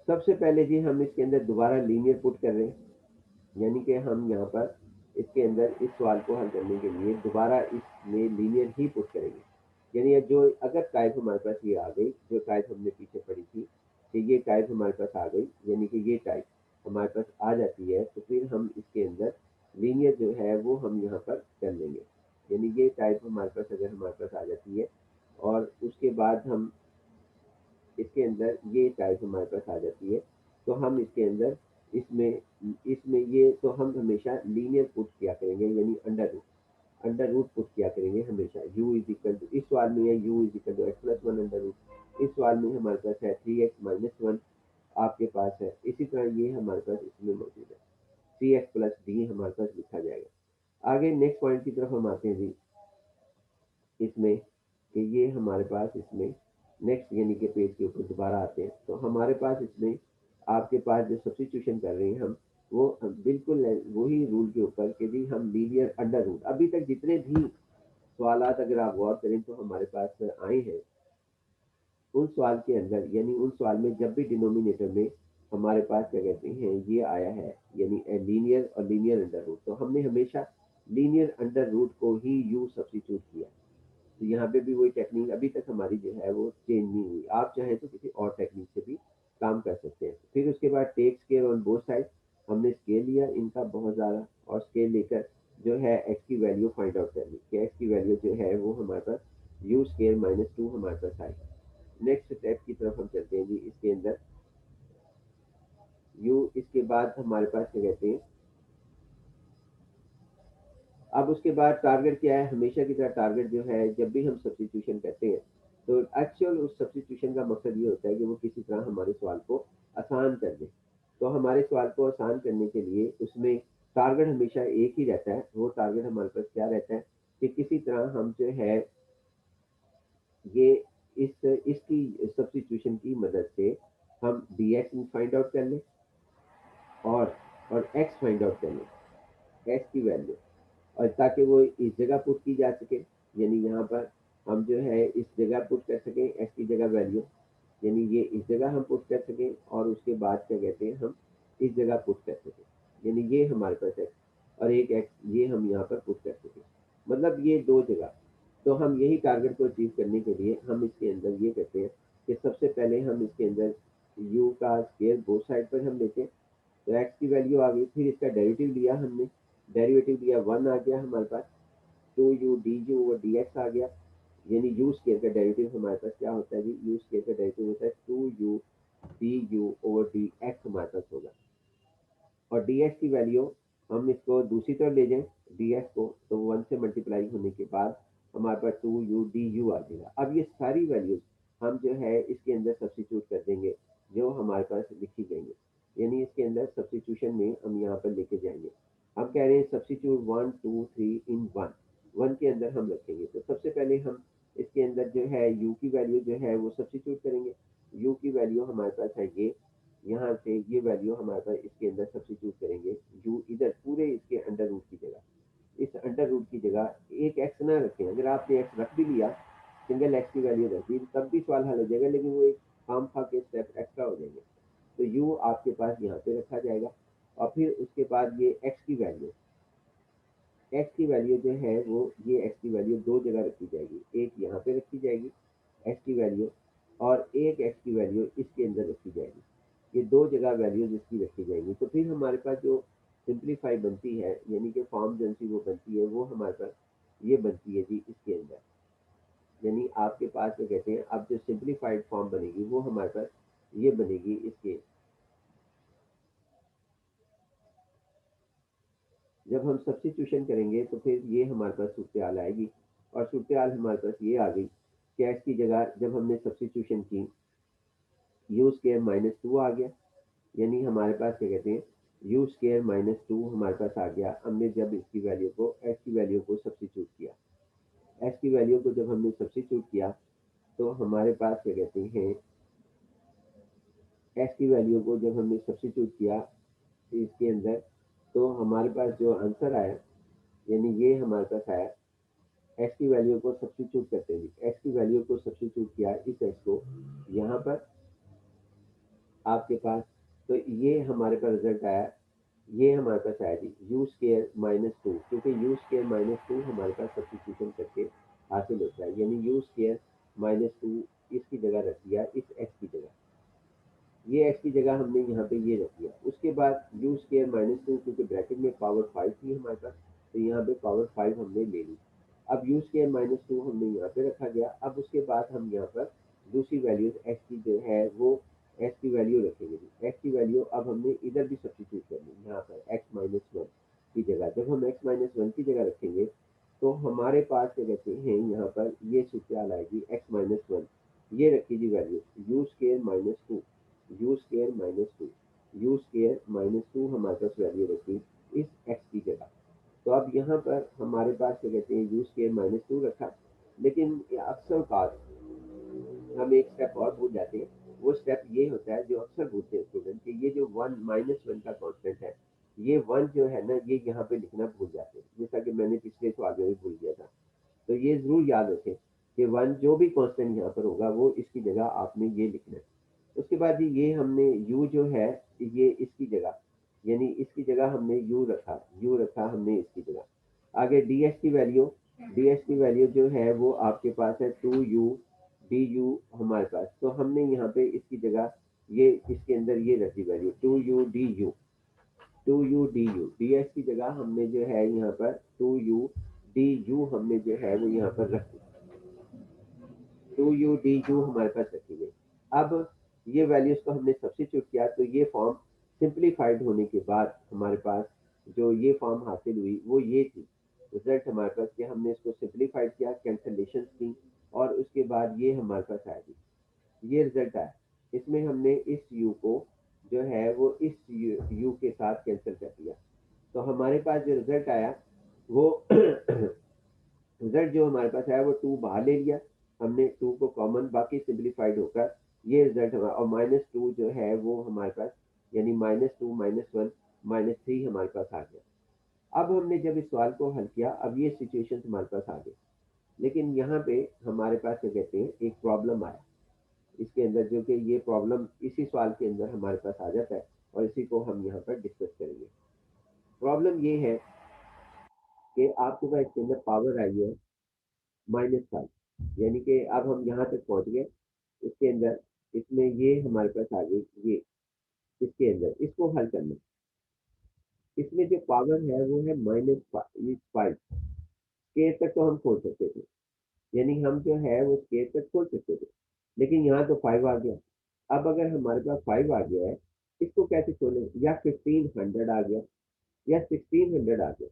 सबसे पहले जी हम इसके अंदर दोबारा लीनियर पुट कर रहे हैं, यानी कि हम यहाँ पर इसके अंदर इस सवाल को हल करने के लिए दोबारा इसमें लीनियर ही पुट करेंगे, यानी ये जो अगर टाइप हमारे पास ये आ गई, जो टाइप हमने पीछे पढ़ी थी कि ये टाइप हमारे पास आ गई, यानी कि ये टाइप हमारे पास आ जाती है, तो फिर हम इसके अंदर लीनियर जो है वो हम यहाँ पर कर लेंगे, यानी ये टाइप हमारे पास अगर हमारे पास आ जाती है और उसके बाद हम इसके अंदर ये टाइप हमारे पास आ जाती है, तो हम इसके अंदर इसमें इसमें ये तो हम हमेशा लीनियर पुट किया करेंगे, यानी अंडर रूट पुट किया करेंगे हमेशा। u इज इक्वल टू इस सवाल में है u is equal to x+1 under root, इस सवाल में हमारे पास है 3x-1 आपके पास है, इसी तरह ये हमारे पास इसमें मौजूद है 3x+d हमारे पास लिखा जाएगा। आगे नेक्स्ट पॉइंट की तरफ हम आते हैं जी इसमें कि ये हमारे पास इसमें नेक्स्ट यानी कि पेज के ऊपर दोबारा आते हैं, तो हमारे पास इसमें आपके पास जो सब्स्टिट्यूशन कर रहे हैं हम वो बिल्कुल वही रूल के ऊपर कि जी हम लीनियर अंडर रूट, अभी तक जितने भी सवालात अगर आप गौर करें तो हमारे पास आए हैं, उन सवाल के अंदर यानी उन सवाल में जब भी डिनोमिनेटर में हमारे पास क्या कहते हैं ये आया है, यानी लीनियर और लीनियर अंडर रूट, तो हमने हमेशा लीनियर अंडर रूट को ही यू सब्स्टिट्यूट किया। तो यहाँ पे भी वही टेक्निक अभी तक हमारी जो है वो चेंज नहीं हुई, आप चाहें तो किसी और टेक्निक से भी काम कर सकते हैं। फिर उसके बाद take scale on both side, हमने स्केल लिया इनका बहुत ज़्यादा, और स्केल लेकर जो है एक्स की वैल्यू फाइंड आउट कर ली कि एक्स की वैल्यू जो है वो हमारे पास यू स्केल -2 हमारे पास आई। नेक्स्ट स्टेप की तरफ हम चलते हैं जी इसके अंदर यू, इसके बाद हमारे पास क्या कहते हैं, अब उसके बाद टारगेट क्या है, हमेशा की तरह टारगेट जो है जब भी हम सब्स्टिट्यूशन करते हैं तो एक्चुअल उस सब्स्टिट्यूशन का मकसद ये होता है कि वो किसी तरह हमारे सवाल को आसान कर दे। तो हमारे सवाल को आसान करने के लिए उसमें टारगेट हमेशा एक ही रहता है, वो टारगेट हमारे पास क्या रहता है कि किसी तरह हम जो है ये इसकी सब्स्टिट्यूशन की मदद से हम डी एक्स फाइंड आउट कर लें और एक्स फाइंड आउट कर लें, एक्स की वैल्यू, और ताकि वो इस जगह पुट की जा सके, यानी यहाँ पर हम जो है इस जगह पुट कर सकें एक्स की जगह वैल्यू, यानी ये इस जगह हम पुट कर सकें और उसके बाद क्या कहते हैं हम इस जगह पुट कर सकें, यानी ये हमारे पास है। और एक एक्स ये हम यहाँ पर पुट कर सकें, मतलब ये दो जगह। तो हम यही टारगेट को अचीव करने के लिए हम इसके अंदर ये करते हैं कि सबसे पहले हम इसके अंदर यू का स्केयर बोथ साइड पर हम लेते हैं। तो एक्स की वैल्यू आ गई, फिर इसका डेरिवेटिव लिया हमने, डेरिवेटिव लिया 1 आ गया हमारे पास, 2u d u over d x आ गया। यानी यू स्केयर का डेरिवेटिव हमारे पास क्या होता है जी, यू स्केयर का डेरिवेटिव होता है 2u d u over d x हमारे पास होगा। और डी एक्स की वैल्यू हम इसको दूसरी तरफ ले जाएं, डी एक्स को, तो 1 से मल्टीप्लाई होने के बाद हमारे पास 2u डी यू आ जाएगा। अब ये सारी वैल्यूज हम जो है इसके अंदर सब्सिट्यूट कर देंगे जो हमारे पास लिखी गई है, यानी इसके अंदर सब्सिट्यूशन में हम यहाँ पर लेके जाएंगे। हम कह रहे हैं सब्सिट्यूट 1 2 3 इन 1, 1 के अंदर हम रखेंगे। तो सबसे पहले हम इसके अंदर जो है u की वैल्यू जो है वो सब्सिट्यूट करेंगे। u की वैल्यू हमारे पास है ये, यहाँ से ये वैल्यू हमारे पास इसके अंदर सब्सिट्यूट करेंगे। u इधर पूरे इसके अंडर रूट की जगह, इस अंडर रूट की जगह एक एक्स ना रखें। अगर आपने एक्स रख भी लिया, सिंगल एक्स की वैल्यू रख दी, तब भी सवाल हल हो जाएगा, लेकिन वो एक खाम खा के स्टेप एक्स्ट्रा हो जाएंगे। तो u आपके पास यहाँ पे रखा जाएगा। और फिर उसके बाद ये x की वैल्यू, एक्स की वैल्यू जो है वो, ये एक्स की वैल्यू दो जगह रखी जाएगी, एक यहाँ पे रखी जाएगी एक्स की वैल्यू, और एक एक्स की वैल्यू इसके अंदर रखी जाएगी। ये दो जगह वैल्यूज इसकी रखी जाएंगी। तो फिर हमारे पास जो सिंप्लीफाई बनती है, यानी कि फॉर्म जो सी वो बनती है, वो हमारे पास ये बनती है जी इसके अंदर। यानी आपके पास क्या कहते हैं, अब जो सिंप्लीफाइड फॉर्म बनेगी वो हमारे पास ये बनेगी इसके, जब हम सब्सिट्यूशन करेंगे तो फिर ये हमारे पास सूत्र हाल आएगी। और सूत्र हाल हमारे पास ये आ गई कि एक्स की जगह जब हमने सब्सिट्यूशन की, यू स्केयर माइनस टू आ गया। यानी हमारे पास क्या कहते हैं, यू स्केयर माइनस टू हमारे पास आ गया। हमने जब इसकी वैल्यू को, एक्स की वैल्यू को सब्सिट्यूट किया, एक्स की वैल्यू को जब हमने सब्सिट्यूट किया, तो हमारे पास क्या कहते हैं, एक्स की वैल्यू को जब हमने सब्सिट्यूट किया इसके अंदर, तो हमारे पास जो आंसर आया, यानी ये हमारे पास आया, एक्स की वैल्यू को सब्सिट्यूट करते हैं, एक्स की वैल्यू को सब्सिट्यूट किया इस एक्स को यहाँ पर आपके पास, तो ये हमारे पास रिजल्ट आया, ये हमारे पास आया जी यू स्केयर माइनस टू, क्योंकि यू स्केयर माइनस टू हमारे पास सब्सिट्यूशन करके हासिल होता है। यानी यू स्केयर माइनस टू इसकी जगह रख दिया, इस एक्स की जगह, ये एक्स की जगह हमने यहाँ पे ये रख दिया। उसके बाद यू स्केयर माइनस टू, क्योंकि ब्रैकेट में पावर 5 थी हमारे पास, तो यहाँ पे पावर 5 हमने ले ली। अब यू स्केयर माइनस टू हमने यहाँ पे रखा गया। अब उसके बाद हम यहाँ पर दूसरी वैल्यूज एक्स की जो है वो एक्स की वैल्यू रखेंगे। एक्स की वैल्यू अब हमने इधर भी सब्सिट्यूट कर ली, यहाँ पर एक्स माइनस वन की जगह जब हम एक्स माइनस वन की जगह रखेंगे, तो हमारे पास क्या कहते हैं, यहाँ पर ये सूत्र आएगी एक्स माइनस वन, ये रखी थी value you square minus two, you square minus two, you square minus two हमारे पास वैल्यू रखी इस एक्स की जगह। तो अब यहाँ पर हमारे पास क्या कहते हैं, यू स्केयर माइनस टू रखा। लेकिन अक्सर बात हम एक स्टेप और भूल जाते हैं, वो स्टेप ये होता है जो अक्सर भूलते हैं स्टूडेंट, कि ये जो वन माइनस वन का कॉन्स्टेंट है, ये वन जो है ना, ये यहाँ पे लिखना भूल जाते हैं, जैसा कि मैंने पिछले सवाल में भी भूल गया था। तो ये जरूर याद रखें कि वन जो भी कांस्टेंट यहाँ पर होगा वो इसकी जगह आपने ये लिखना है। उसके बाद ये हमने u जो है, ये इसकी जगह, यानी इसकी जगह हमने u रखा हमने इसकी जगह। आगे dx की वैल्यू, dx की वैल्यू जो है वो आपके पास है 2u du हमारे पास, तो हमने यहाँ पे इसकी जगह ये इसके अंदर ये रखी value 2u du, 2u du, dx की जगह हमने जो है यहाँ पर 2u du हमने जो है वो यहाँ पर रख दी, 2u du हमारे पास रखी गई। अब ये वैल्यूज को हमने सब्सिट्यूट किया, तो ये फॉर्म सिंप्लीफाइड होने के बाद हमारे पास जो ये फॉर्म हासिल हुई वो ये थी। रिजल्ट हमारे पास कि हमने इसको सिंप्लीफाइड किया, कैंसलेशन की, और उसके बाद ये हमारे पास आया थी, ये रिजल्ट आया। इसमें हमने इस u को जो है वो इस u के साथ कैंसिल कर दिया। तो हमारे पास जो रिजल्ट आया वो रिजल्ट जो हमारे पास आया वो टू बाहर ले लिया हमने, टू को कॉमन, बाकी सिंप्लीफाइड होकर ये रिजल्ट हमारा, और माइनस टू जो है वो हमारे पास, यानी minus two minus one minus three हमारे पास आ गया। अब हमने जब इस सवाल को हल किया, अब ये सिचुएशन हमारे पास आ गई, लेकिन यहाँ पे हमारे पास क्या कहते हैं, एक प्रॉब्लम आया इसके अंदर, जो कि ये प्रॉब्लम इसी सवाल के अंदर हमारे पास आ जाता है, और इसी को हम यहाँ पर डिस्कस करेंगे। प्रॉब्लम ये है कि आपके पास इसके अंदर पावर आई है -5, यानी कि अब हम यहाँ तक पहुँच गए। इसके अंदर इसमें ये हमारे पास आ गई ये, इसके अंदर इसको हल करना। इसमें जो पावर है वो है -5, स्केयर तक तो हम खोल सकते थे, यानी हम जो है वो स्केयर तक खोल सकते थे, लेकिन यहाँ तो 5 आ गया। अब अगर हमारे पास 5 आ गया है, इसको कैसे खोलें? या 1500 आ गया या 1600 आ गया,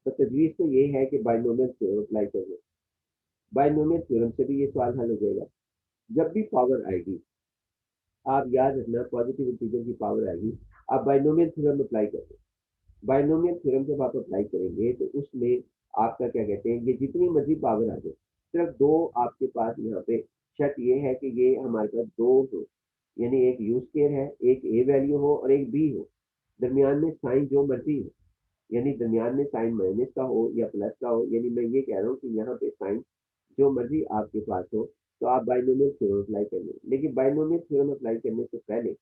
तो तजवीज़ तो ये है कि बाइनोमियल थ्योरम अप्लाई करिए। बाइनोमियल थ्योरम से भी ये सवाल हल हो जाएगा। जब भी पावर आएगी, आप याद रखना, पॉजिटिव इंटीजर की पावर आएगी, आप बाइनोमियल थ्योरम अप्लाई करें। बाइनोमियल थ्योरम जब आप अप्लाई करेंगे तो उसमें आपका क्या कहते हैं, ये जितनी मर्जी पावर आ जाए, सिर्फ दो आपके पास यहाँ पे शर्त ये है कि ये हमारे पास दो हो, यानी एक यू स्केयर है, एक ए वैल्यू हो और एक बी हो, दरमियान में साइन जो मर्जी हो, यानी दरमियान में साइन माइनस का हो या प्लस का हो, यानी मैं ये कह रहा हूँ कि यहाँ पे साइन जो मर्जी आपके पास हो, तो आप बाइनोमियल थ्योरम अप्लाई कर लें। लेकिन बाइनोमियल थ्योरम अप्लाई करने से पहले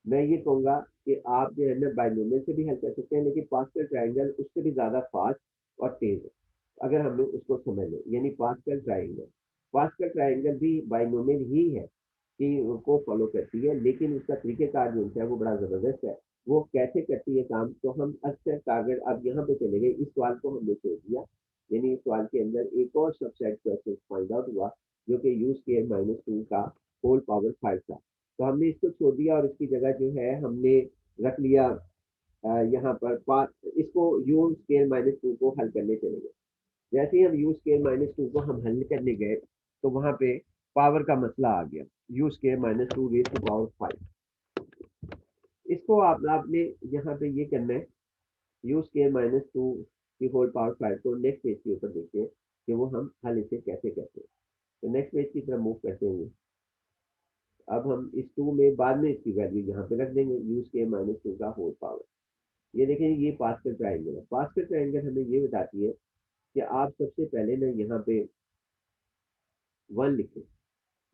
मैं ये कहूँगा कि आप जो है ना बाइनोमियल से भी हल कर सकते हैं, लेकिन पास्कल ट्रायंगल उससे भी ज़्यादा फास्ट और तेज है, अगर हम लोग उसको समझ लें। यानी पास्कल ट्रायंगल भी बाइनोमियल ही है कि को फॉलो करती है, लेकिन उसका तरीक़ेकार जो है वो बड़ा ज़बरदस्त है। वो कैसे करती है काम, तो हम अक्सर टारगेट अब यहाँ पे चले गए, इस सवाल को हमने छोड़ दिया। यानी इस सवाल के अंदर एक और सबसेट क्वेश्चन फाइंड आउट हुआ, जो कि यू स्क्वायर माइनस 2 का होल पावर 5 था। तो हमने इसको छोड़ दिया और इसकी जगह जो है हमने रख लिया यहाँ पर इसको यू स्क्वायर माइनस 2 को हल करने चले गए। जैसे ही हम यू स्क्वायर माइनस 2 को हम हल करने गए, तो वहाँ पे पावर का मसला आ गया, U square minus 2 raise to power 5। इसको आपने यहाँ पे ये करना है, यू स्क्वायर माइनस 2 की होल पावर 5 को नेक्स्ट पेज के ऊपर देखिए कि वो हम हल इसे कैसे करते हैं। तो नेक्स्ट पेज की तरफ मूव करते हैं। अब हम इस 2 में बाद में इसकी वैल्यू यहाँ पे रख देंगे, यू स्क्वायर माइनस 2 का होल पावर। ये देखें, ये पास्कल ट्रायंगल है। पास्कल ट्रायंगल हमें ये बताती है कि आप सबसे पहले ना यहाँ पे 1 लिखें।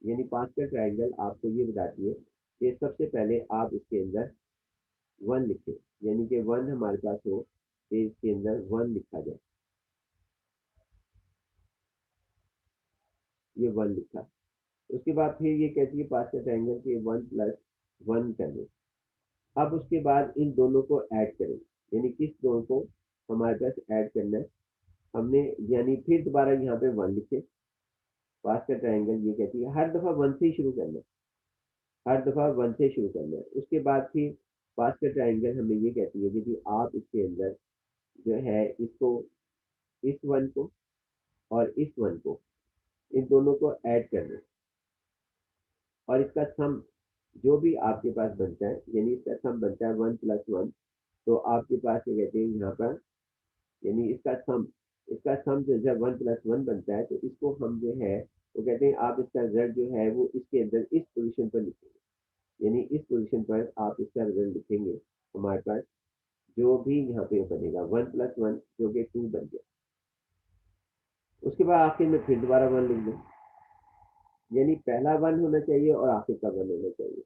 यानी पास्कल ट्रायंगल आपको ये बताती है कि सबसे पहले आप इसके अंदर 1 लिखें, यानी कि 1 हमारे पास हो, कि इसके अंदर 1 लिखा जाए। ये 1 लिखा। उसके बाद फिर ये कहती है पास्कल ट्रायंगल के 1 प्लस 1 करें। अब उसके बाद इन दोनों को ऐड करें, यानी किस दोनों को हमारे पास ऐड करना है हमने, यानी फिर दोबारा यहाँ पे 1 लिखे। पास का ट्रायंगल ये कहती है हर दफ़ा 1 से ही शुरू करना है, हर दफ़ा 1 से शुरू करना है। उसके बाद फिर पास का ट्रायंगल हमें ये कहती है कि जी आप इसके अंदर जो है इसको, इस 1 को और इस 1 को, इन दोनों को ऐड कर दें और इसका सम जो भी आपके पास बनता है, यानी इसका सम बनता है 1 प्लस 1। तो आपके पास ये कहते हैं यहाँ पर, यानी इसका सम जो जब 1 प्लस 1 बनता है, तो इसको हम जो है वो कहते हैं आप इसका रिजल्ट जो है वो इसके अंदर इस पोजीशन पर लिखेंगे, यानी इस पोजीशन पर आप इसका रिजल्ट लिखेंगे। हमारे पास जो भी यहाँ पे बनेगा 1 प्लस 1 जो कि 2 बन गया। उसके बाद आखिर में फिर दोबारा 1 लिख दें, यानी पहला 1 होना चाहिए और आखिर का 1 होना चाहिए,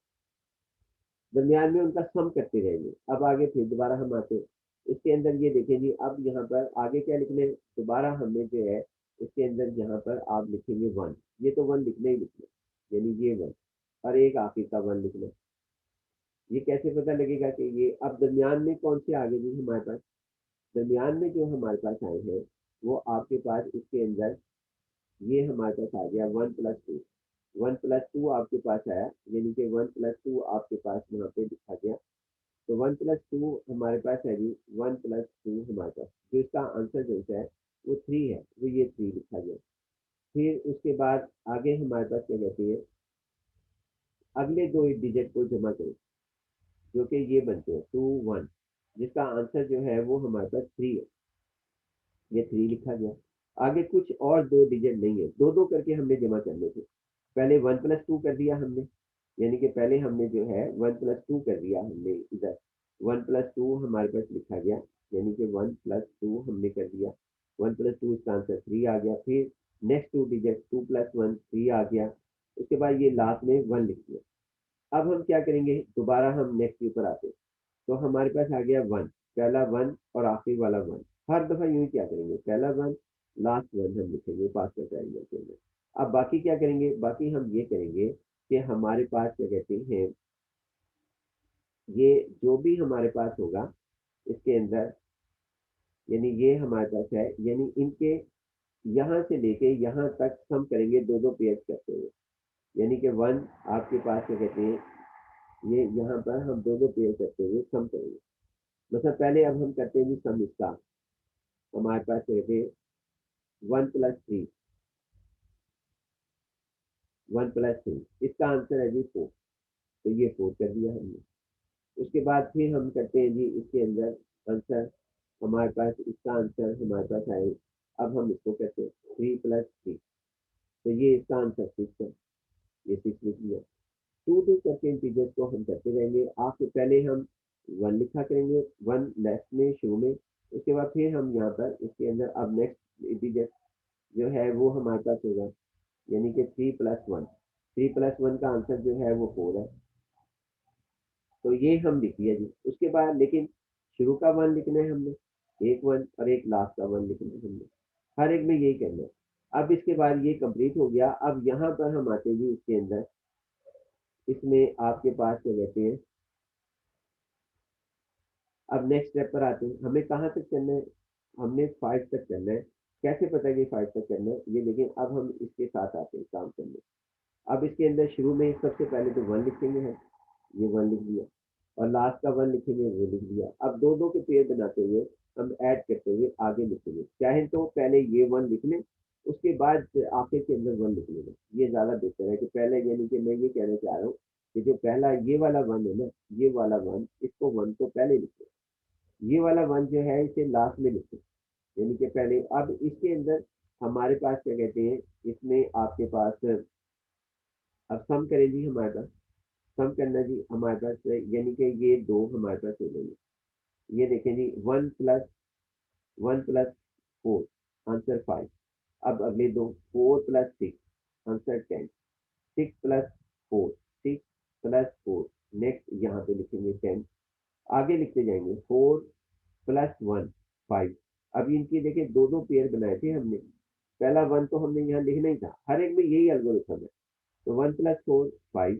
दरमियान में उनका सम करते रहेंगे। अब आगे फिर दोबारा हम आते हैं इसके अंदर, ये देखें जी अब यहाँ पर आगे क्या लिखना है, दोबारा हमने जो है इसके अंदर यहाँ पर आप लिखेंगे 1। ये तो 1 लिखना ही लिखना है, यानी ये 1 और एक आखिर का 1 लिखना है। ये कैसे पता लगेगा कि ये अब दरमियान में कौन से आगे जी हमारे पास, दरमियान में जो हमारे पास आए हैं वो आपके पास इसके अंदर ये हमारे पास आ गया 1 प्लस 2। 1 प्लस 2 आपके पास आया, यानी कि 1 प्लस 2 आपके पास यहाँ पे लिखा गया। तो 1 प्लस 2 हमारे पास है जी, 1 प्लस 2 हमारे पास जो इसका आंसर जो है वो 3 है, वो ये 3 लिखा गया। फिर उसके बाद आगे हमारे पास क्या कहते हैं, अगले दो डिजिट को जमा करें जो कि ये बनते हैं 2 1, जिसका आंसर जो है वो हमारे पास 3 है, ये 3 लिखा गया। आगे कुछ और दो डिजिट नहीं है, दो दो करके हमने जमा करने थे। पहले 1 प्लस 2 कर दिया हमने, यानी कि पहले हमने जो है 1 प्लस 2 कर दिया हमने इधर, 1 प्लस 2 हमारे पास लिखा गया, यानी कि 1 प्लस 2 हमने कर दिया। 1 प्लस 2 इसका आंसर 3 आ गया। फिर नेक्स्ट टू डिजिट 2 प्लस 1 3 आ गया। उसके बाद ये लास्ट में 1 लिख दिया। अब हम क्या करेंगे, दोबारा हम नेक्स्ट के ऊपर आते हैं। तो हमारे पास आ गया 1, पहला 1 और आखिरी वाला 1। हर दफ़ा यूँ ही क्या करेंगे, पहला 1 लास्ट 1 हम लिखेंगे पास्कल ट्रायंगल के अंदर। अब बाकी क्या करेंगे, बाकी हम ये करेंगे कि हमारे पास क्या कहते हैं, ये जो भी हमारे पास होगा इसके अंदर, यानी ये हमारे पास है, यानी इनके यहाँ से लेके यहाँ तक सम करेंगे दो दो पेयर करते हुए। यानी कि 1 आपके पास क्या कहते हैं, ये यहाँ पर हम दो दो पेयर करते हुए सम करेंगे। मतलब पहले अब हम करते हैं जी सम इसका, हमारे पास क्या कहते हैं 1 + 3, 1 + 3, इसका आंसर है जी 4। तो ये 4 कर दिया हमने। उसके बाद फिर हम करते हैं जी इसके अंदर आंसर, हमारे पास इसका आंसर हमारे पास आए। अब हम इसको कहते हैं 3 + 3, तो ये इसका आंसर 6 है, ये 6 लिख लिया। टू टू करके इंटीजर्स को हम करते रहेंगे। आपसे पहले हम 1 लिखा करेंगे, 1 लेफ्ट में शुरू में। उसके बाद फिर हम यहाँ पर इसके अंदर अब नेक्स्ट इंटीजर जो है वो हमारे पास होगा, यानी कि 3 + 1। 3 + 1 का आंसर जो है वो 4 है। तो ये हम लिख लिया जी। उसके बाद लेकिन शुरू का 1 लिखना है हमने, एक 1 और एक लास्ट का 1 लिखना है हमने, हर एक में यही करना है। अब इसके बाद ये कंप्लीट हो गया। अब यहाँ पर हम आते हैं जी इसके अंदर, इसमें आपके पास क्या कहते हैं, अब नेक्स्ट स्टेप पर आते हैं। हमें कहाँ तक करना है, हमने 5 तक करना है। कैसे पता है कि 5 तक करना है ये देखें। अब हम इसके साथ आते हैं काम करने। अब इसके अंदर शुरू में सबसे पहले तो 1 लिखेंगे हम, ये 1 लिख दिया, और लास्ट का 1 लिखेंगे, वो लिख दिया। अब दो दो के पेयर बनाते हुए हम ऐड करते हुए आगे लिखेंगे। चाहे तो पहले ये 1 लिख लें, उसके बाद आखिर के अंदर 1 लिख लेंगे, ये ज़्यादा बेहतर है कि पहले, यानी कि मैं ये कहना चाह रहा हूँ कि जो पहला ये वाला 1 है ना, ये वाला 1, इसको 1 को पहले लिखें, ये वाला 1 जो है इसे लास्ट में लिखें, यानी कि पहले। अब इसके अंदर हमारे पास क्या कहते हैं, इसमें आपके पास अब सम करें जी, हमारे पास सम करना जी हमारे पास, यानी कि ये दो हमारे पास हो जाएंगे। ये देखें जी, 1 + 1 + 4 आंसर 5। अब अगले दो, 4 + 6 आंसर 10। 6 + 4, 6 + 4, नेक्स्ट यहाँ पे लिखेंगे 10। आगे लिखते जाएंगे 4 + 1 5। अब इनकी देखिए दो दो पेयर बनाए थे हमने, पहला 1 तो हमने यहाँ लिखना ही था, हर एक में यही एल्गोरिथम है। तो 1 + 4 5,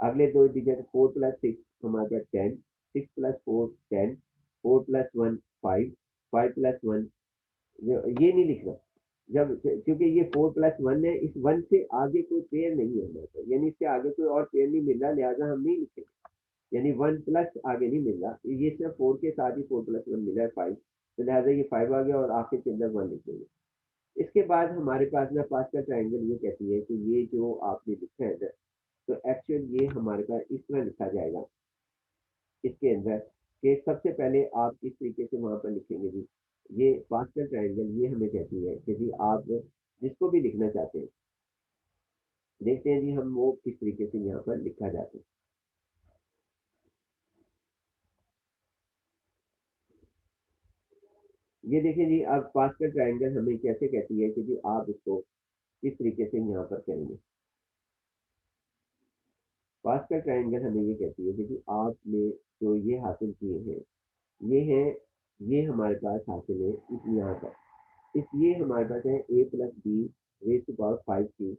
अगले दो डिजिट 4 + 6 हमारे पास 10, 6 + 4 10, 4 + 1 5, 5 + 1, ये नहीं लिखना जब, क्योंकि ये 4 + 1 है, इस 1 से आगे कोई पेयर नहीं है हमारे पास, यानी इससे आगे कोई और पेयर नहीं मिल रहा, लिहाजा हम नहीं लिखेंगे। यानी 1 प्लस आगे नहीं मिल रहा, ये सिर्फ 4 के साथ ही 4 + 1 मिला है 5, तो लिहाजा ये 5 आ गया और आखिर के अंदर 1 लिख देंगे। इसके बाद हमारे पास ना पास्कल ट्रायंगल ये कहती है कि ये जो आपने लिखा है ना, तो एक्चुअल ये हमारे पास इस तरह लिखा जाएगा इसके अंदर, कि सबसे पहले आप इस तरीके से वहां पर लिखेंगे जी। ये पास्कल ट्रायंगल ये हमें कहती है कि जी आप जिसको भी लिखना चाहते हैं, देखते हैं जी हम वो किस तरीके से यहाँ पर लिखा जाता है। ये देखिए जी, अब पास्कल ट्रायंगल हमें कैसे कहती है कि जी आप इसको किस तरीके से यहाँ पर करेंगे। पास्कल ट्रायंगल हमें ये कहती है कि जी आपने जो ये हासिल किए हैं, ये है, ये हमारे पास हासिल है इस यहाँ पर, इस ये हमारे पास है a + b⁵ की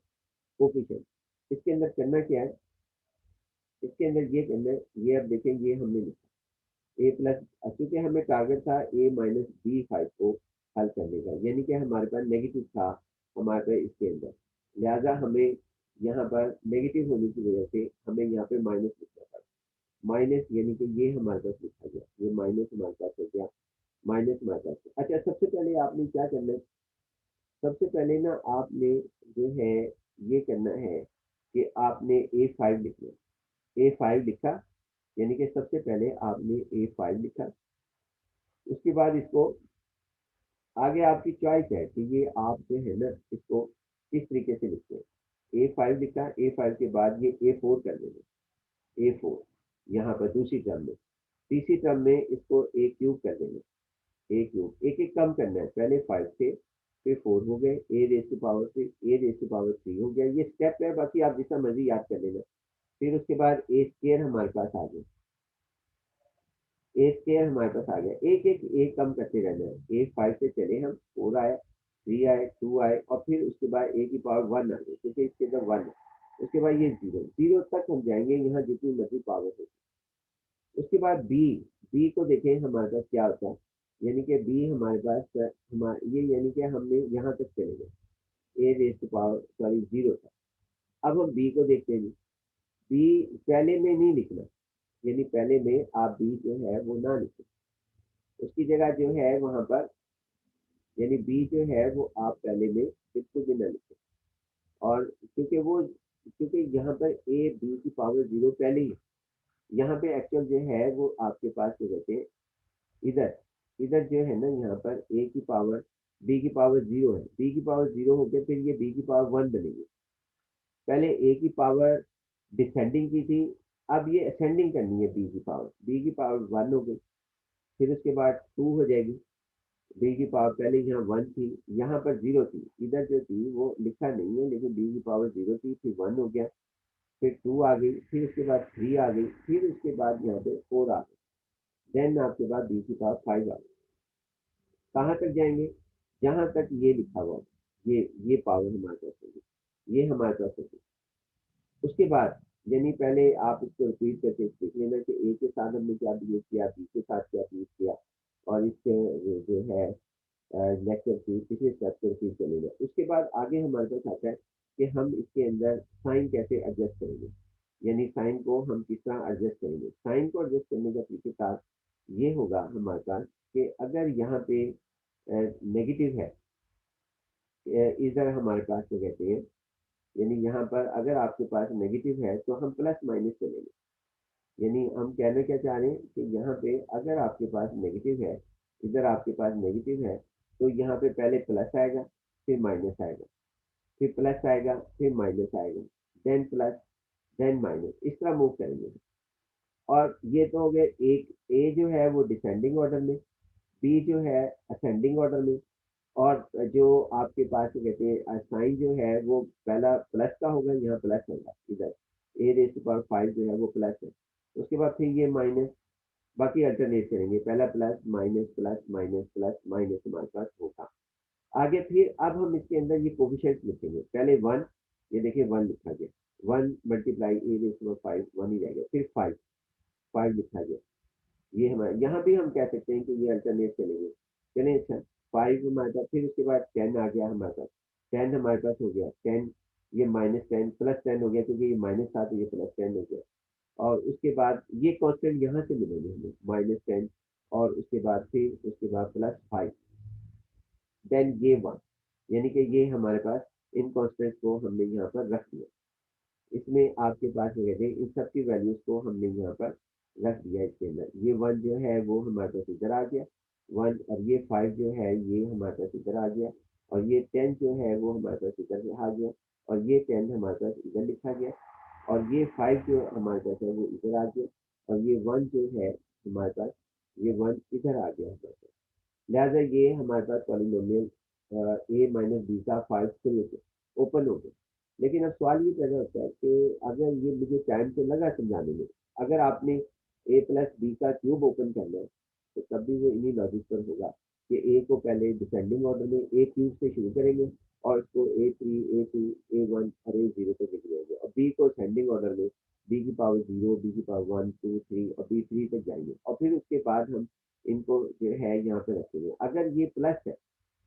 कोफिशिएंट। इसके अंदर करना क्या है, इसके अंदर ये करना है, ये अब देखें ये हमने लिखा ए प्लस, क्योंकि हमें टारगेट था a - b⁵ को हल करने का, यानी कि हमारे पास नेगेटिव था हमारे पास इसके अंदर, लिहाजा हमें यहाँ पर नेगेटिव होने की वजह से हमें यहाँ पे माइनस लिखना पड़ा। माइनस यानी कि ये हमारे पास लिखा गया, ये माइनस हमारे पास हो गया, माइनस हमारे पास। अच्छा, सबसे पहले आपने क्या करना है, सबसे पहले ना आपने जो है ये करना है कि आपने a5 लिखना है। a5 लिखा, यानी कि सबसे पहले आपने a5 लिखा। उसके बाद इसको आगे आपकी चॉइस है कि ये आप जो है ना इसको किस तरीके से लिखते हैं। a5 लिखा, a5 के बाद ये a4 कर देंगे, a4 यहाँ पर दूसरी टर्म में। तीसरी टर्म में इसको a³ कर देंगे, a³। एक एक कम करना है, पहले 5 थे, फिर 4 हो गए, a⁻3 हो गया। ये स्टेप है, बाकी आप जितना मर्जी याद कर लेना। फिर उसके बाद a² हमारे पास आ गया, ए स्क्वायर हमारे पास आ गया, एक कम करते रहना है। ए 5 से चले हम, 4 आए, 3 आए, 2 आए, और फिर उसके बाद ए की पावर 1 आ गई, क्योंकि इसके अंदर 1 है। उसके बाद ये 0 तक हम जाएंगे, यहाँ जितनी मर्जी पावर होगी। उसके बाद बी, बी को देखें हमारे पास क्या होता है, यानी कि बी हमारे पास हमारे ये, यानी कि हमने यहाँ तक चले गए, ए रेस टू पावर सॉरी 0 था। अब हम बी को देखते हैं। बी पहले में नहीं लिखना, यानी पहले में आप बी जो है वो ना लिखें, उसकी जगह जो है वहां पर, यानी बी जो है वो आप पहले में बिल्कुल भी ना लिखें। और क्योंकि यहाँ पर ए बी की पावर 0 पहले ही है। यहाँ पे एक्चुअल जो है वो आपके पास जो कहते हैं, इधर इधर जो है ना, यहाँ पर ए की पावर बी की पावर 0 है, बी की पावर 0 हो गया, फिर ये बी की पावर 1 बनेगी। पहले ए की पावर डिसेंडिंग की थी, अब ये असेंडिंग करनी है, बी की पावर 1 हो गई, फिर उसके बाद 2 हो जाएगी। बी की पावर पहले यहाँ 1 थी, यहाँ पर 0 थी, इधर जो थी वो लिखा नहीं है, लेकिन बी की पावर 0 थी, फिर 1 हो गया, फिर 2 आ गई, फिर उसके बाद 3 आ गई, फिर उसके बाद यहाँ पे 4 आ गई, देन आपके पास बी की पावर 5 आ गई। कहाँ तक जाएंगे, जहां तक ये लिखा हुआ है, ये पावर हमारे पास होगी, ये हमारे पास होगी। उसके बाद यानी पहले आप इसको रिपीट करके सीख लेना कि ए के साथ हमने क्या बिहेव किया, बी के साथ क्या बिहेव किया, और इसके जो है लेक्चर की पिछले स्टेप को रिपीट कर लेना। उसके बाद आगे हमारे पास आता है कि हम इसके अंदर साइन कैसे एडजस्ट करेंगे, यानी साइन को हम किस तरह एडजस्ट करेंगे। साइन को एडजस्ट करने का तरीकेकार ये होगा हमारे पास कि अगर यहाँ पे नेगेटिव है, इधर हमारे पास क्या कहते हैं, यानी यहाँ पर अगर आपके पास नेगेटिव है तो हम प्लस माइनस चलेंगे। यानी हम कहना क्या चाह रहे हैं कि यहाँ पे अगर आपके पास नेगेटिव है, इधर आपके पास नेगेटिव है, तो यहाँ पे पहले प्लस आएगा, फिर माइनस आएगा, फिर प्लस आएगा, फिर माइनस आएगा, देन प्लस, देन माइनस, इस तरह मूव करेंगे। और ये तो हो गया एक, ए जो है वो डिसेंडिंग ऑर्डर में, बी जो है असेंडिंग ऑर्डर में, और जो आपके पास कहते हैं साइन जो है वो पहला प्लस का होगा, यहाँ प्लस होगा, इधर ए रेस टू पावर 5 जो है वो प्लस है। उसके बाद फिर ये माइनस, बाकी अल्टरनेट करेंगे, पहला plus minus plus minus plus minus हमारे पास होगा। आगे फिर अब हम इसके अंदर ये कोफिशिएंट लिखेंगे, पहले 1, ये देखिए 1 लिखा गया, 1 multiply A raise to power 5, 1 ही रहेगा, फिर 5, 5 लिखा गया। ये हमारे यहाँ भी हम कह सकते हैं कि ये अल्टरनेट चलेंगे, चलें। अच्छा, 5 हमारे पास, फिर उसके बाद 10 आ गया हमारे पास, 10 हमारे पास हो गया, 10, ये -10 +10 हो गया, क्योंकि ये माइनस था तो ये +10 हो गया। और उसके बाद ये कांस्टेंट यहाँ से मिलेंगे हमें, -10, और उसके बाद फिर उसके बाद +5, देन ये 1, यानी कि ये हमारे पास इन कांस्टेंट को हमने यहाँ पर रख दिया। इसमें आपके पास क्या कहते हैं, इन सब की वैल्यूज को हमने यहाँ पर रख दिया इसके अंदर। ये 1 जो है वो हमारे पास इधर आ गया, 1, और ये 5 जो है ये हमारे पास इधर आ गया, और ये 10 जो है वो हमारे पास इधर आ गया, और ये 10 हमारे पास इधर लिखा गया, और ये 5 जो हमारे पास है वो इधर आ गया, और ये 1 जो है हमारे पास, ये 1 इधर आ गया हमारे पास। लिहाजा ये हमारे पास पॉलिनोमियल ए माइनस बी का 5 खुल के ओपन हो गया। लेकिन अब सवाल ये पैदा होता है कि अगर ये मुझे टाइम तो लगा समझाने में, अगर आपने ए प्लस बी का क्यूब ओपन करना है तो तब भी वो इन्हीं लॉजिक पर होगा कि ए को पहले डिसेंडिंग ऑर्डर में ए क्यूब से शुरू करेंगे, और इसको A3 A2 A1 और A0 तक लिख देंगे, और बी को असेंडिंग ऑर्डर में बी की पावर 0, बी की पावर 1 2 3 और B3 तक जाएंगे, और फिर उसके बाद हम इनको जो है यहाँ पे रखेंगे। अगर ये प्लस है,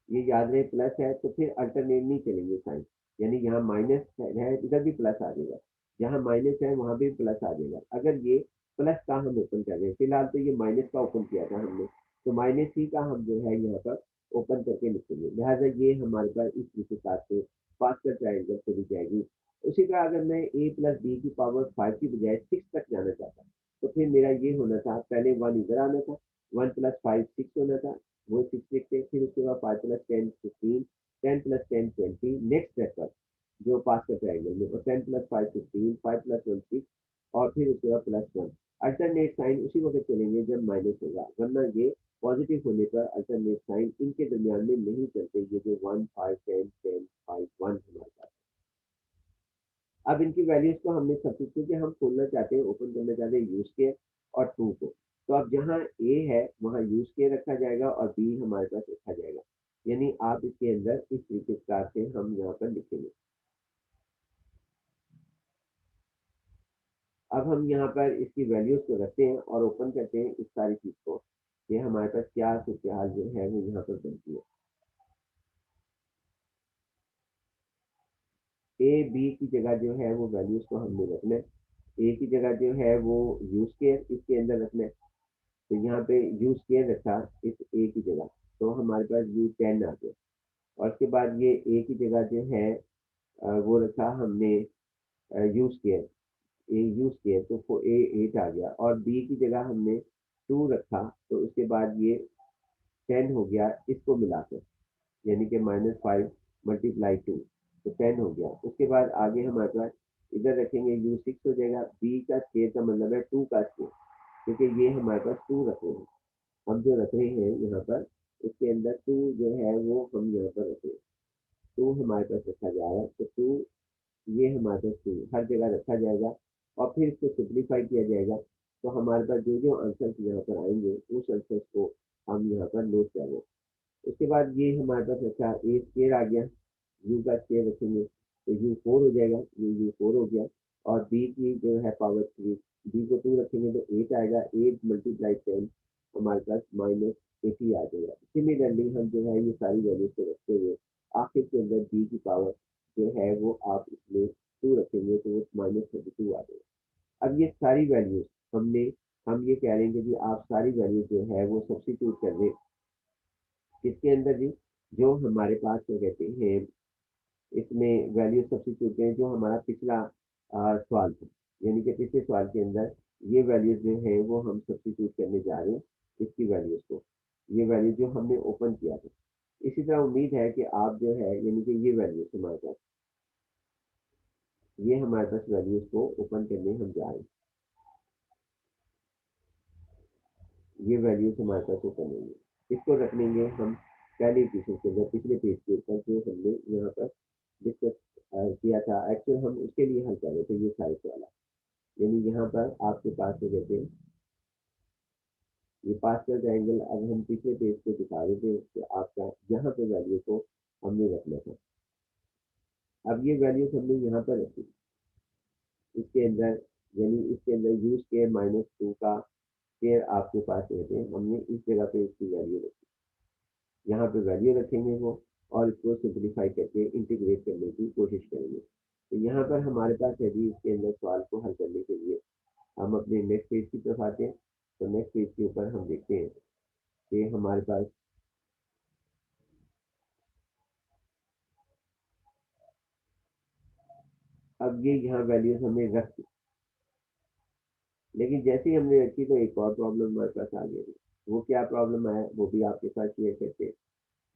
ये याद रहे प्लस है, तो फिर अल्टरनेट नहीं चलेंगे साइन, यानी यहाँ माइनस है इधर भी प्लस आ जाएगा, जहाँ माइनस है वहां भी प्लस आ जाएगा। अगर ये प्लस का हम ओपन कर रहे हैं, फिलहाल तो ये माइनस का ओपन किया था हमने, तो माइनस ही का हम जो है यहाँ पर ओपन करके लिखेंगे। लिहाजा ये हमारे पास इस हिसाब से फास्टर ट्रायंगल चली जाएगी। उसी तरह अगर मैं ए प्लस बी की पावर 5 की बजाय 6 तक जाना चाहता, तो फिर मेरा ये होना था, पहले 1 इधर आना था, 1 + 5 6 होना था, वो 6 लिखते हैं, फिर उसके बाद 5 + 10 15, 10 + 10 20, नेक्स्ट स्टेप पर जो पास का ट्रायंगल में, और 10 + 5 15, 5 + 1 6, और फिर उसके बाद +1। अल्टरनेट साइन उसी वक्त चलेंगे जब माइनस होगा, वरना ये पॉजिटिव होने पर अल्टरनेट साइन इनके दरमियान में नहीं चलते, ये जो 1 5 10 10 5 1 हमारे पास। अब इनकी वैल्यूज को हमने सब्सिट्यूट, क्योंकि हम खोलना चाहते हैं, ओपन करना चाहते हैं यूज के और टू को, तो अब जहाँ ए है वहाँ यूज के रखा जाएगा और बी हमारे पास रखा जाएगा, यानी आप इसके अंदर इस तरीके से हम यहाँ पर लिखेंगे। अब हम यहाँ पर इसकी वैल्यूज को रखते हैं और ओपन करते हैं इस सारी चीज को, ये हमारे पास क्या सूरत हाल जो है वो यहाँ पर बनती है। ए बी की जगह जो है वो वैल्यूज को हमने रखना है। ए की जगह जो है वो यूज केयर इसके अंदर रखना है, तो यहाँ पे यूज केयर रखा इस ए की जगह, तो हमारे पास यू 10 आ गया। और उसके बाद ये ए की जगह जो है वो रखा हमने यूज केयर, ए यूज केयर, तो ए 8 आ गया। और बी की जगह हमने 2 रखा, तो उसके बाद ये 10 हो गया इसको मिलाकर, यानी कि -5 मल्टीप्लाई 2, तो 10 हो गया। उसके बाद आगे हमारे पास इधर रखेंगे यू 6 हो जाएगा। बी का स्केयर का मतलब है 2 का स्केयर, क्योंकि ये हमारे पास 2 रख रहे हैं, हम जो रख रहे हैं यहाँ पर इसके अंदर 2 जो है वो हम यहाँ पर रख रहे हैं, 2 हमारे पास रखा जा रहा है, तो 2 ये हमारे पास 2 हर जगह रखा जाएगा और फिर इसको सिंप्लीफाई किया जाएगा। तो हमारे पास जो जो आंसर यहाँ पर आएंगे उस आंसर को हम यहाँ पर नोट करेंगे। उसके बाद ये हमारे पास अच्छा ए स्केयर आ गया, यू का स्केयर रखेंगे तो यू 4 हो जाएगा, ये यू 4 हो गया। और बी की जो है पावर 3, बी को 2 रखेंगे तो 8 आएगा, 8 मल्टीप्लाई 10 हमारे पास -80 आ जाएगा। सिमिलरली हम जो है ये सारी वैल्यूज को रखते हुए आखिर के अंदर बी की पावर जो है वो आप इसमें 2 रखेंगे तो वो -32 आ जाएगा। अब ये सारी वैल्यूज हमने, हम ये कह रहे हैं कि जी आप सारी वैल्यूज जो है वो सब्स्टिट्यूट कर दें इसके अंदर जी, जो हमारे पास क्या कहते हैं इसमें वैल्यू सब्स्टिट्यूट करें जो हमारा पिछला सवाल था, यानी कि पिछले सवाल के अंदर ये वैल्यूज जो है वो हम सब्स्टिट्यूट करने जा रहे हैं इसकी वैल्यूज को, ये वैल्यू जो हमने ओपन किया था। इसी तरह उम्मीद है कि आप जो है यानी कि ये वैल्यूज हमारे पास, ये हमारे पास वैल्यूज को ओपन करने हम जा रहे हैं, ये वैल्यूज हमारे पास ओपन होंगे, इसको रख लेंगे हम पहले पीछे के अंदर, पिछले पेज के ऊपर जो हमने यहाँ पर डिस्कस किया था। एक्चुअल हम उसके लिए हल कर रहे थे ये साइज वाला, यानी यहाँ पर आपके पास हो जाते हैं ये पास्कल ट्रायंगल। अब हम पिछले पेज को दिखा रहे थे कि आपका यहाँ पे वैल्यू को हमने रखना था। अब ये वैल्यूज हमने यहाँ पर रखी इसके अंदर, यानी इसके अंदर यूज के -2 का केयर आपके पास रहते हैं, हमने इस जगह पे इसकी वैल्यू रखी, यहाँ पे वैल्यू रखेंगे वो और इसको सिंप्लीफाई करके इंटीग्रेट करने की कोशिश करेंगे। तो यहाँ पर हमारे पास है जी इसके अंदर सवाल को हल करने के लिए हम अपने नेक्स्ट पेज की तरफ आते हैं। तो नेक्स्ट पेज के ऊपर हम देखते हैं कि हमारे पास अब ये यहाँ वैल्यूज हमने रख दी, लेकिन जैसे ही हमने रखी तो एक और प्रॉब्लम हमारे पास आ गई। वो क्या प्रॉब्लम आया वो भी आपके साथ शेयर करते हैं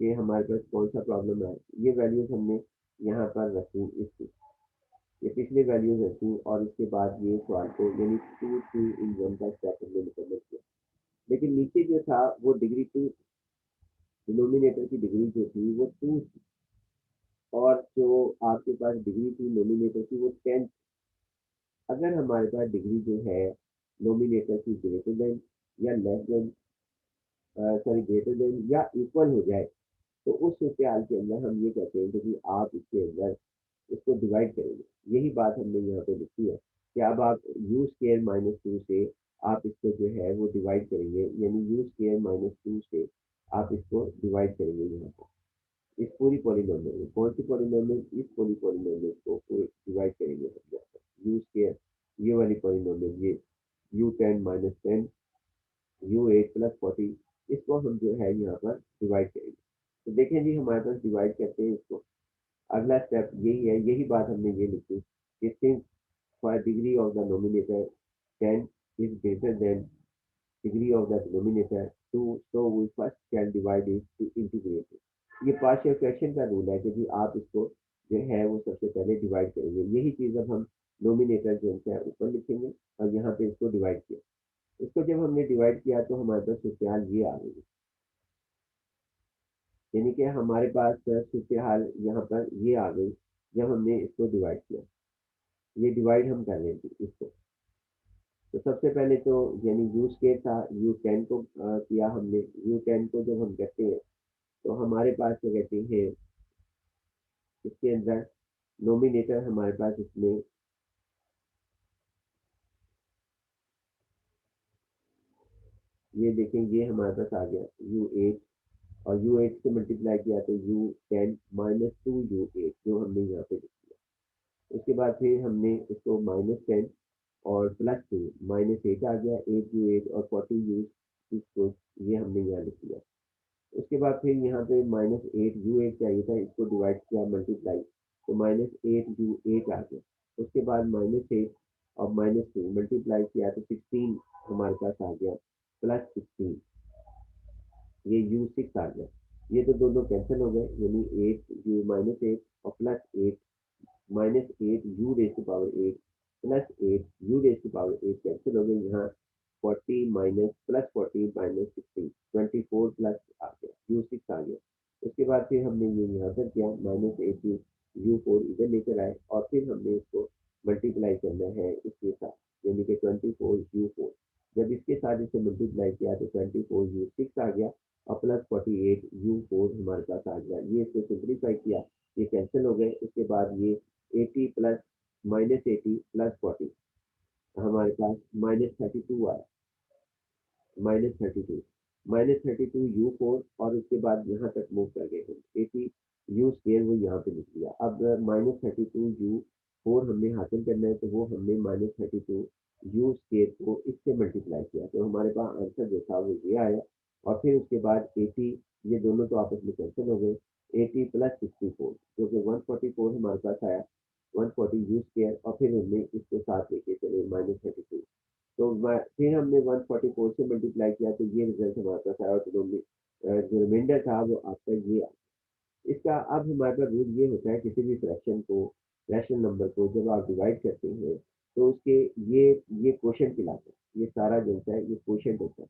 कि हमारे पास कौन सा प्रॉब्लम आया। ये वैल्यूज हमने यहाँ पर रखी इसकी, ये पिछले वैल्यूज रखी और इसके बाद ये सवाल को यानी 2 2 इन 1 का स्टेप हमने मुकम्मल किया। लेकिन नीचे जो था वो डिग्री 2, डिनोमिनेटर की डिग्री जो थी वो 2 थी और जो आपके पास डिग्री थी नोमिनेटर की वो 10। अगर हमारे पास डिग्री जो है नोमिनेटर की ग्रेटर देन या less than, sorry greater than या इक्वल हो जाए, तो उस सूत्र के अंदर हम ये कहते हैं कि आप इसके अंदर इसको डिवाइड करेंगे। यही बात हमने यहाँ पे लिखी है कि अब आप यू स्केयर -2 से आप इसको जो है वो डिवाइड करेंगे, यानी यू स्केयर -2 से आप इसको डिवाइड करेंगे यहाँ पर इस पूरी पॉलिनोमियल में। कौन सी पॉलिनोमियल? इस पूरी पॉलिनोमियल को डिवाइड करेंगे हम यहाँ पर यू स्केयर, ये वाली पॉलिनोमियल, ये u10 - 10 u8 + 40, इसको हम जो है यहाँ पर डिवाइड करेंगे। तो देखें जी हमारे पास डिवाइड करते हैं इसको, अगला स्टेप यही है, यही बात हमने ये लिखी कि since for degree of the nominator 10 is greater than degree of the denominator 2, so we first can divide it to integrate it। ये पार्शियल फ्रैक्शन का रूल है कि जी आप इसको जो है वो सबसे पहले डिवाइड करेंगे। यही चीज़ अब हम नोमिनेटर जो है ऊपर लिखेंगे और यहाँ पे इसको डिवाइड किया। इसको जब हमने डिवाइड किया तो हमारे पास सूत्र ये आ गई, यानी कि हमारे पास सूत्र यहाँ पर ये आ गई जब हमने इसको डिवाइड किया। ये डिवाइड हम कर रहे थे इसको, तो सबसे पहले तो यानी यू स्केयर था, U10 को किया हमने। U10 को जब हम करते हैं तो हमारे पास क्या कहते हैं, इसके अंदर नोमिनेटर हमारे पास इसमें ये देखें, ये हमारे पास आ गया U8, और U8 से मल्टीप्लाई किया तो U10 माइनस 2U8 जो हमने यहाँ पे लिख दिया। उसके बाद फिर हमने इसको -10 और +2 -8 आ गया, 8U8 और 40U6 को ये हमने यहाँ लिख दिया। उसके बाद फिर यहाँ पे -8U8 चाहिए था, इसको डिवाइड किया मल्टीप्लाई, तो -8U8 आ गया। उसके बाद -8 और -2 मल्टीप्लाई किया तो 16 हमारे पास आ गया, +16 ये U6 आ गया। ये तो दोनों कैंसिल हो गए, यानी 8U-8 और +8 -8U⁴8 +8U⁴8 कैंसिल हो गए। यहाँ 40 माइनस +40 -16 24 प्लस आ गया, U6 आ गया। उसके बाद फिर हमने ये यहाँ पर किया, -8U4 इधर लेकर आए और फिर हमने इसको मल्टीप्लाई करना है इसके साथ, यानी कि 24U4। जब इसके साथ इसे मल्टीप्लाई किया तो 24U6 आ गया और +48U4 हमारे पास आ गया। ये इसको सिंप्लीफाई किया, ये कैंसिल हो गए। उसके बाद ये 80 प्लस -80 +40 हमारे पास -32 आया, -32 -32U4, और उसके बाद यहाँ तक मूव कर गए हम 80U² वो यहाँ पे लिख दिया। अब -32U4 हमने हासिल करना है, तो वो हमने -32U² को इससे मल्टीप्लाई किया, तो हमारे पास आंसर जो था वो ये आया। और फिर उसके बाद 80, ये दोनों तो आपस में कैंसिल हो गए, 80 + 64 जो कि 144 हमारे पास आया, 140U² और फिर हमने इसको साथ लेके चले -32। तो फिर हमने 144 से मल्टीप्लाई किया, तो ये रिजल्ट हमारे पास आया, तो जो रिमाइंडर था वो आपका ये आया। इसका अब हमारे पास रूल ये होता है, किसी भी फ्रैक्शन को, रैशनल नंबर को जब आप डिवाइड करते हैं तो उसके ये क्वोशंट कहलाता है, ये सारा जो होता है ये क्वोशंट होता है,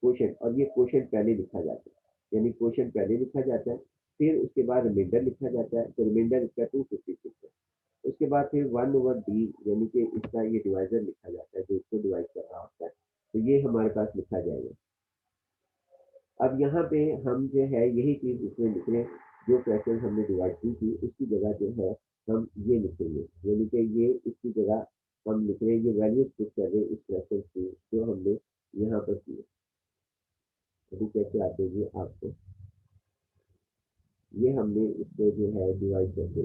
क्वोशंट, और ये क्वोशंट पहले लिखा जाता है, यानी क्वोशंट पहले लिखा जाता है, फिर उसके बाद रिमाइंडर लिखा जाता है, तो रिमाइंडर इसका 256 है। उसके बाद फिर 1/d यानी कि इसका ये डिवाइजर लिखा जाता है, जो इसको डिवाइड कर रहा होता है, तो ये हमारे पास लिखा जाएगा। अब यहाँ पे हम जो है यही चीज़ इसमें लिख रहे हैं, जो फ्रैक्शन हमने डिवाइड की थी उसकी जगह जो है हम ये लिखेंगे, यानी कि ये इसकी जगह हम लिख रहे हैं, ये वैल्यूज पुट कर रहे हैं इस फ्रैक्शन की जो हमने यहाँ पर की। अभी कैसे आते हैं आपको, ये हमने इसको जो है डिवाइड करके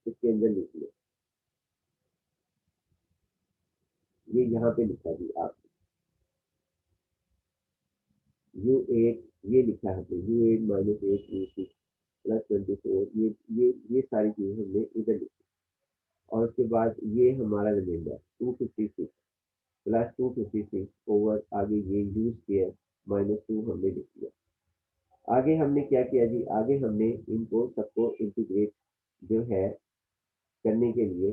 इसके अंदर लिख लिया, ये यहाँ पे लिखा जी आप U8, ये लिखा है U8 -8 U6 +24, ये सारी चीजें हमने इधर लिखी। और उसके बाद ये हमारा रिमाइंडर 256 +256 ओवर आगे ये U² -2 हमने लिख दिया। आगे हमने क्या किया जी, आगे हमने इनको सबको इंटीग्रेट जो है करने के लिए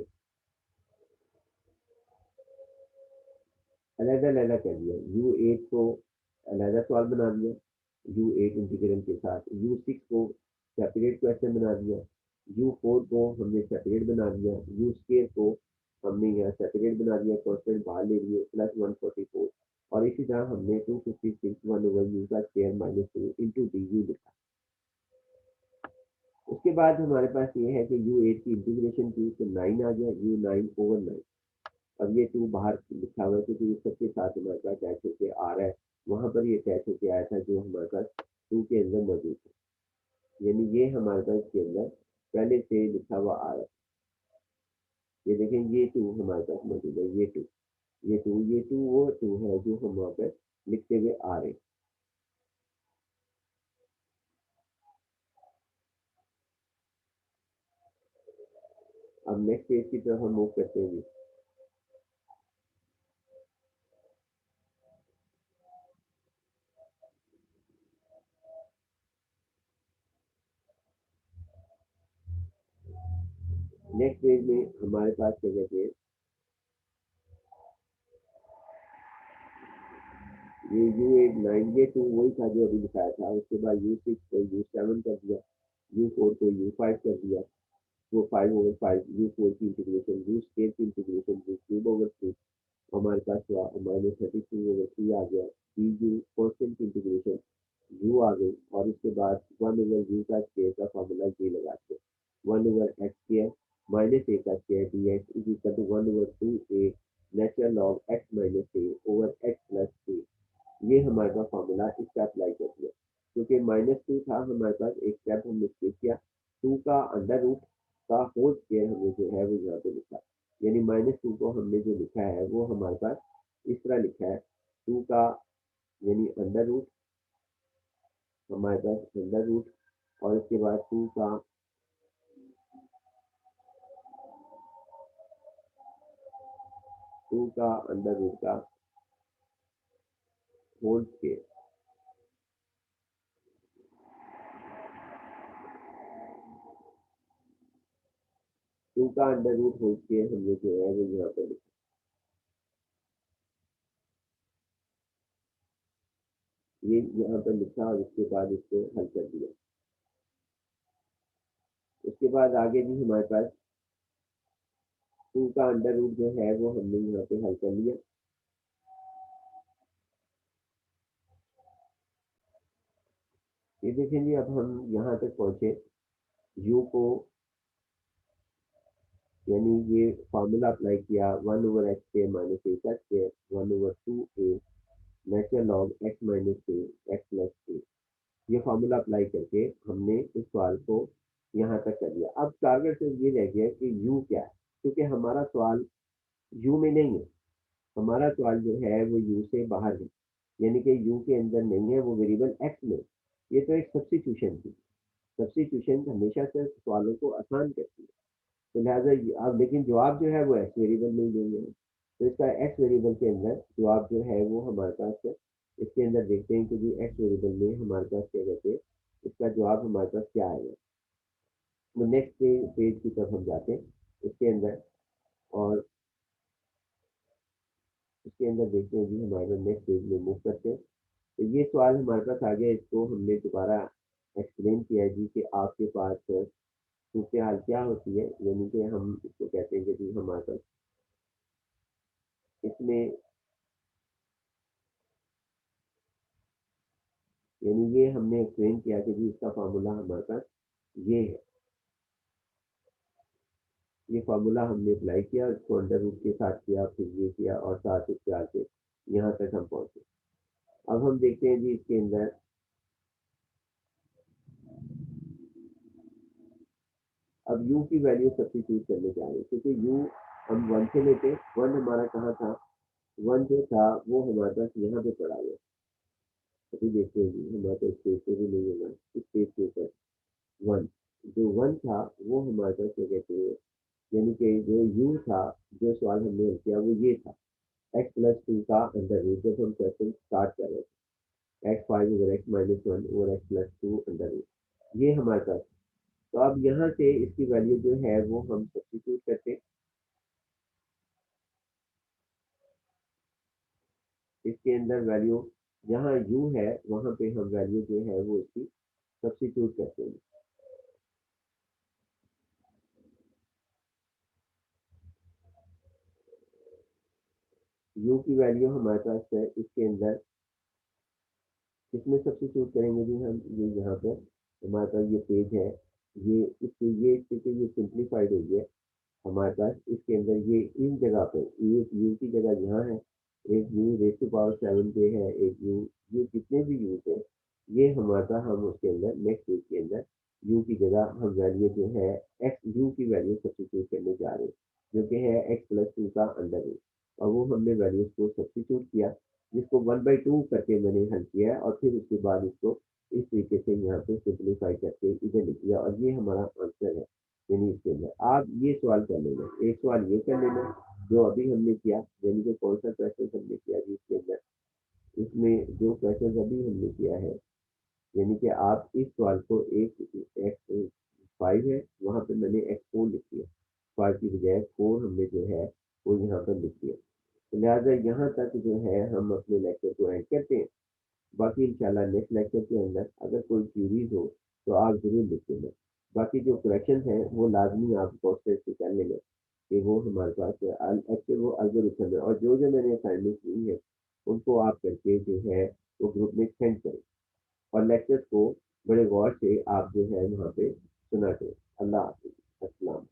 अलग-अलग कर दिया। U8 को अलग सवाल बना दिया, U8 इंटीग्रल के साथ, U6 को सेपरेट क्वेश्चन बना दिया, U4 को हमने सेपरेट बना दिया, U² को हमने यहाँ सेपरेट बना दिया, कॉन्स्टेंट बाहर ले लिए, +144, और इसी तरह हमने 256 1/u का स्क्वायर -2 इंटू डी लिखा। उसके बाद हमारे पास ये है कि U8 की इंटीग्रेशन की तो 9 आ गया, U9/9। अब ये 2 बाहर लिखा हुआ है क्योंकि ये सबके साथ हमारे पास अटैच होके आ रहा है, वहां पर ये अटैच होके आया था जो हमारे पास 2 के अंदर मौजूद है, यानी ये हमारे पास इसके अंदर पहले से लिखा हुआ आ रहा है। ये देखें, ये 2 हमारे पास मौजूद है, ये 2 वो 2 है जो हम वहाँ पर लिखते हुए आ रहे हैं। अब नेक्स्ट पेज की तरफ हम मूव करते हैं। नेक्स्ट पेज में हमारे पास क्या कहते हैं, ये U8 9, ये 2 वही था जो अभी दिखाया था। उसके बाद U6 को U7 कर दिया, U4 को U5 कर दिया, वो 5/5 U4 की इंटीग्रेशन, U² की इंटीग्रेशन, U³/3 हमारे पास हुआ -32/3 आ गया, d u constant integration u आ गई, और उसके बाद 1/u का स्क्वायर का फॉर्मूला ये लगाते हैं, 1/x² -a का square d x is equal to 1/2a natural log x minus a over x plus a. ये हमारे पास फॉर्मूला इसका अप्लाई कर दिया, क्योंकि -2 था हमारे पास, एक स्टेप हमने स्किप किया, 2 का अंडर रूट का होल स्क्वायर हमने जो है वो यहाँ पे लिखा, यानी -2 को हमने जो लिखा है वो हमारे पास इस तरह लिखा है, 2 का यानी अंडर रूट, हमारे पास अंडर रूट, और इसके बाद 2 का अंडर रूट का होल स्क्वायर, 2 का अंडर रूट होल स्क्वायर हमने जो है वो यहाँ पे लिखा, ये यहाँ पर लिखा और उसके बाद इसको हल कर दिया। उसके बाद आगे भी हमारे पास 2 का अंडर रूट जो है वो हमने यहाँ पे हल कर लिया। ये देखेंगे, अब हम यहाँ तक पहुंचे, u को यानी ये फार्मूला अप्लाई किया, 1/x² माइनस ए का square 1/2a natural log x minus a x plus a. ये फार्मूला अप्लाई करके हमने इस सवाल को यहाँ तक कर दिया। अब टारगेट से ये रह गया कि u क्या है, क्योंकि हमारा सवाल u में नहीं है, हमारा सवाल जो है वो u से बाहर है, यानी कि u के अंदर नहीं है, वो वेरिएबल x में। ये तो एक सब्स्टिट्यूशन थी, सब्स्टिट्यूशन हमेशा से सवालों को आसान करती है, तो लिहाजा अब लेकिन जवाब जो है वो एक्स वेरिएबल में ही देंगे, तो इसका एक्स वेरिएबल के अंदर जवाब जो है वो हमारे पास, इसके अंदर देखते हैं कि जी एक्स वेरिएबल में हमारे पास क्या कहते हैं, इसका जवाब हमारे पास क्या आएगा। तो नेक्स्ट पेज की तरफ हम जाते हैं, इसके अंदर, और इसके अंदर देखते हैं जी हमारे नेक्स्ट पेज में मूव करते हैं। तो ये सवाल हमारे पास आ गया, इसको हमने दोबारा एक्सप्लेन किया है जी कि आपके पास सूरत हाल क्या होती है, यानी कि हम इसको कहते हैं कि जी हमारे पास इसमें, यानी ये हमने एक्सप्लेन किया कि जी इसका फार्मूला हमारे पास ये है, ये फार्मूला हमने अप्लाई किया, इसको अंडर रूट के साथ किया, फिर ये किया, और साथ इसके आगे यहाँ तक हम पहुंचे। अब हम देखते हैं जी इसके अंदर, अब u की वैल्यू सब्स्टिट्यूट करने जा रहे हैं, क्योंकि u हम 1 से लेते, 1 हमारा कहाँ था, 1 जो था वो हमारे पास यहाँ पे पड़ा हुआ है। अभी देखते हैं जी हमारे पास स्पेस पे भी नहीं होगा, इस पेज के ऊपर 1, जो 1 था वो हमारे पास क्या कहते हैं, यानी कि जो u था, जो सवाल हमने हल किया वो ये था, x+2 का अंडर रूट, जब हम क्वेश्चन स्टार्ट कर रहे थे, x5/x-1/x+2 अंडर रूट, ये हमारे पास। तो अब यहाँ से इसकी वैल्यू जो है वो हम सब्स्टिट्यूट करते हैं, इसके अंदर वैल्यू जहाँ u है वहाँ पे हम वैल्यू जो है वो इसकी सब्स्टिट्यूट करते हैं। u की वैल्यू हमारे पास है, इसके अंदर किसमें सब्स्टिट्यूट करेंगे जी हम, ये यहाँ पर हमारे पास ये पेज है, ये इसके ये क्योंकि ये सिंप्लीफाइड हो गया हमारे पास, इसके अंदर ये इन जगह पे एक u की जगह यहाँ है, एक u⁻7 पे है, एक u, ये जितने भी u है ये हमारे पास, हम उसके अंदर नेक्स्ट पेज के अंदर u की जगह हम वैल्यू जो है x u की वैल्यू सब्स्टिट्यूट करने जा रहे हैं, जो कि है x+2 का अंडर रूट, और वो हमने वैल्यूज को सब्स्टिट्यूट किया, जिसको 1/2 करके मैंने हल किया है, और फिर उसके बाद इसको इस तरीके से यहाँ पे सिंप्लीफाई करके इधर लिख दिया, और ये हमारा आंसर है। यानी इसके अंदर आप ये सवाल कर लेना, एक सवाल ये कर लेना जो अभी हमने किया, यानी कि कौन सा क्वेश्चन हमने किया जी इसके अंदर, इसमें जो क्वेश्चन अभी हमने किया है, यानी कि आप इस सवाल को एक x5 है वहाँ पे मैंने x4 लिख दिया, 5 की बजाय 4 हमने जो है वो यहाँ पर लिख दिया। तो लिहाजा यहाँ तक जो है हम अपने लेक्चर को एंड करते हैं। बाकी इंशाल्लाह नेक्स्ट लेक्चर के अंदर अगर कोई क्यूरीज हो तो आप जरूर लिख देना, बाकी जो करेक्शन है वो लाजमी आप कॉन्सेंट से कर लेना। कि वो हमारे पास एक्चुअली वो अल्गोरिथम है, और जो मैंने असाइनमेंट दी है उनको आप करके जो है वो ग्रुप में सेंड करें, और लेक्चर्स को बड़े गौर से आप जो है वहाँ पे सुना करें। अल्लाह हाफिज़। अस्सलाम।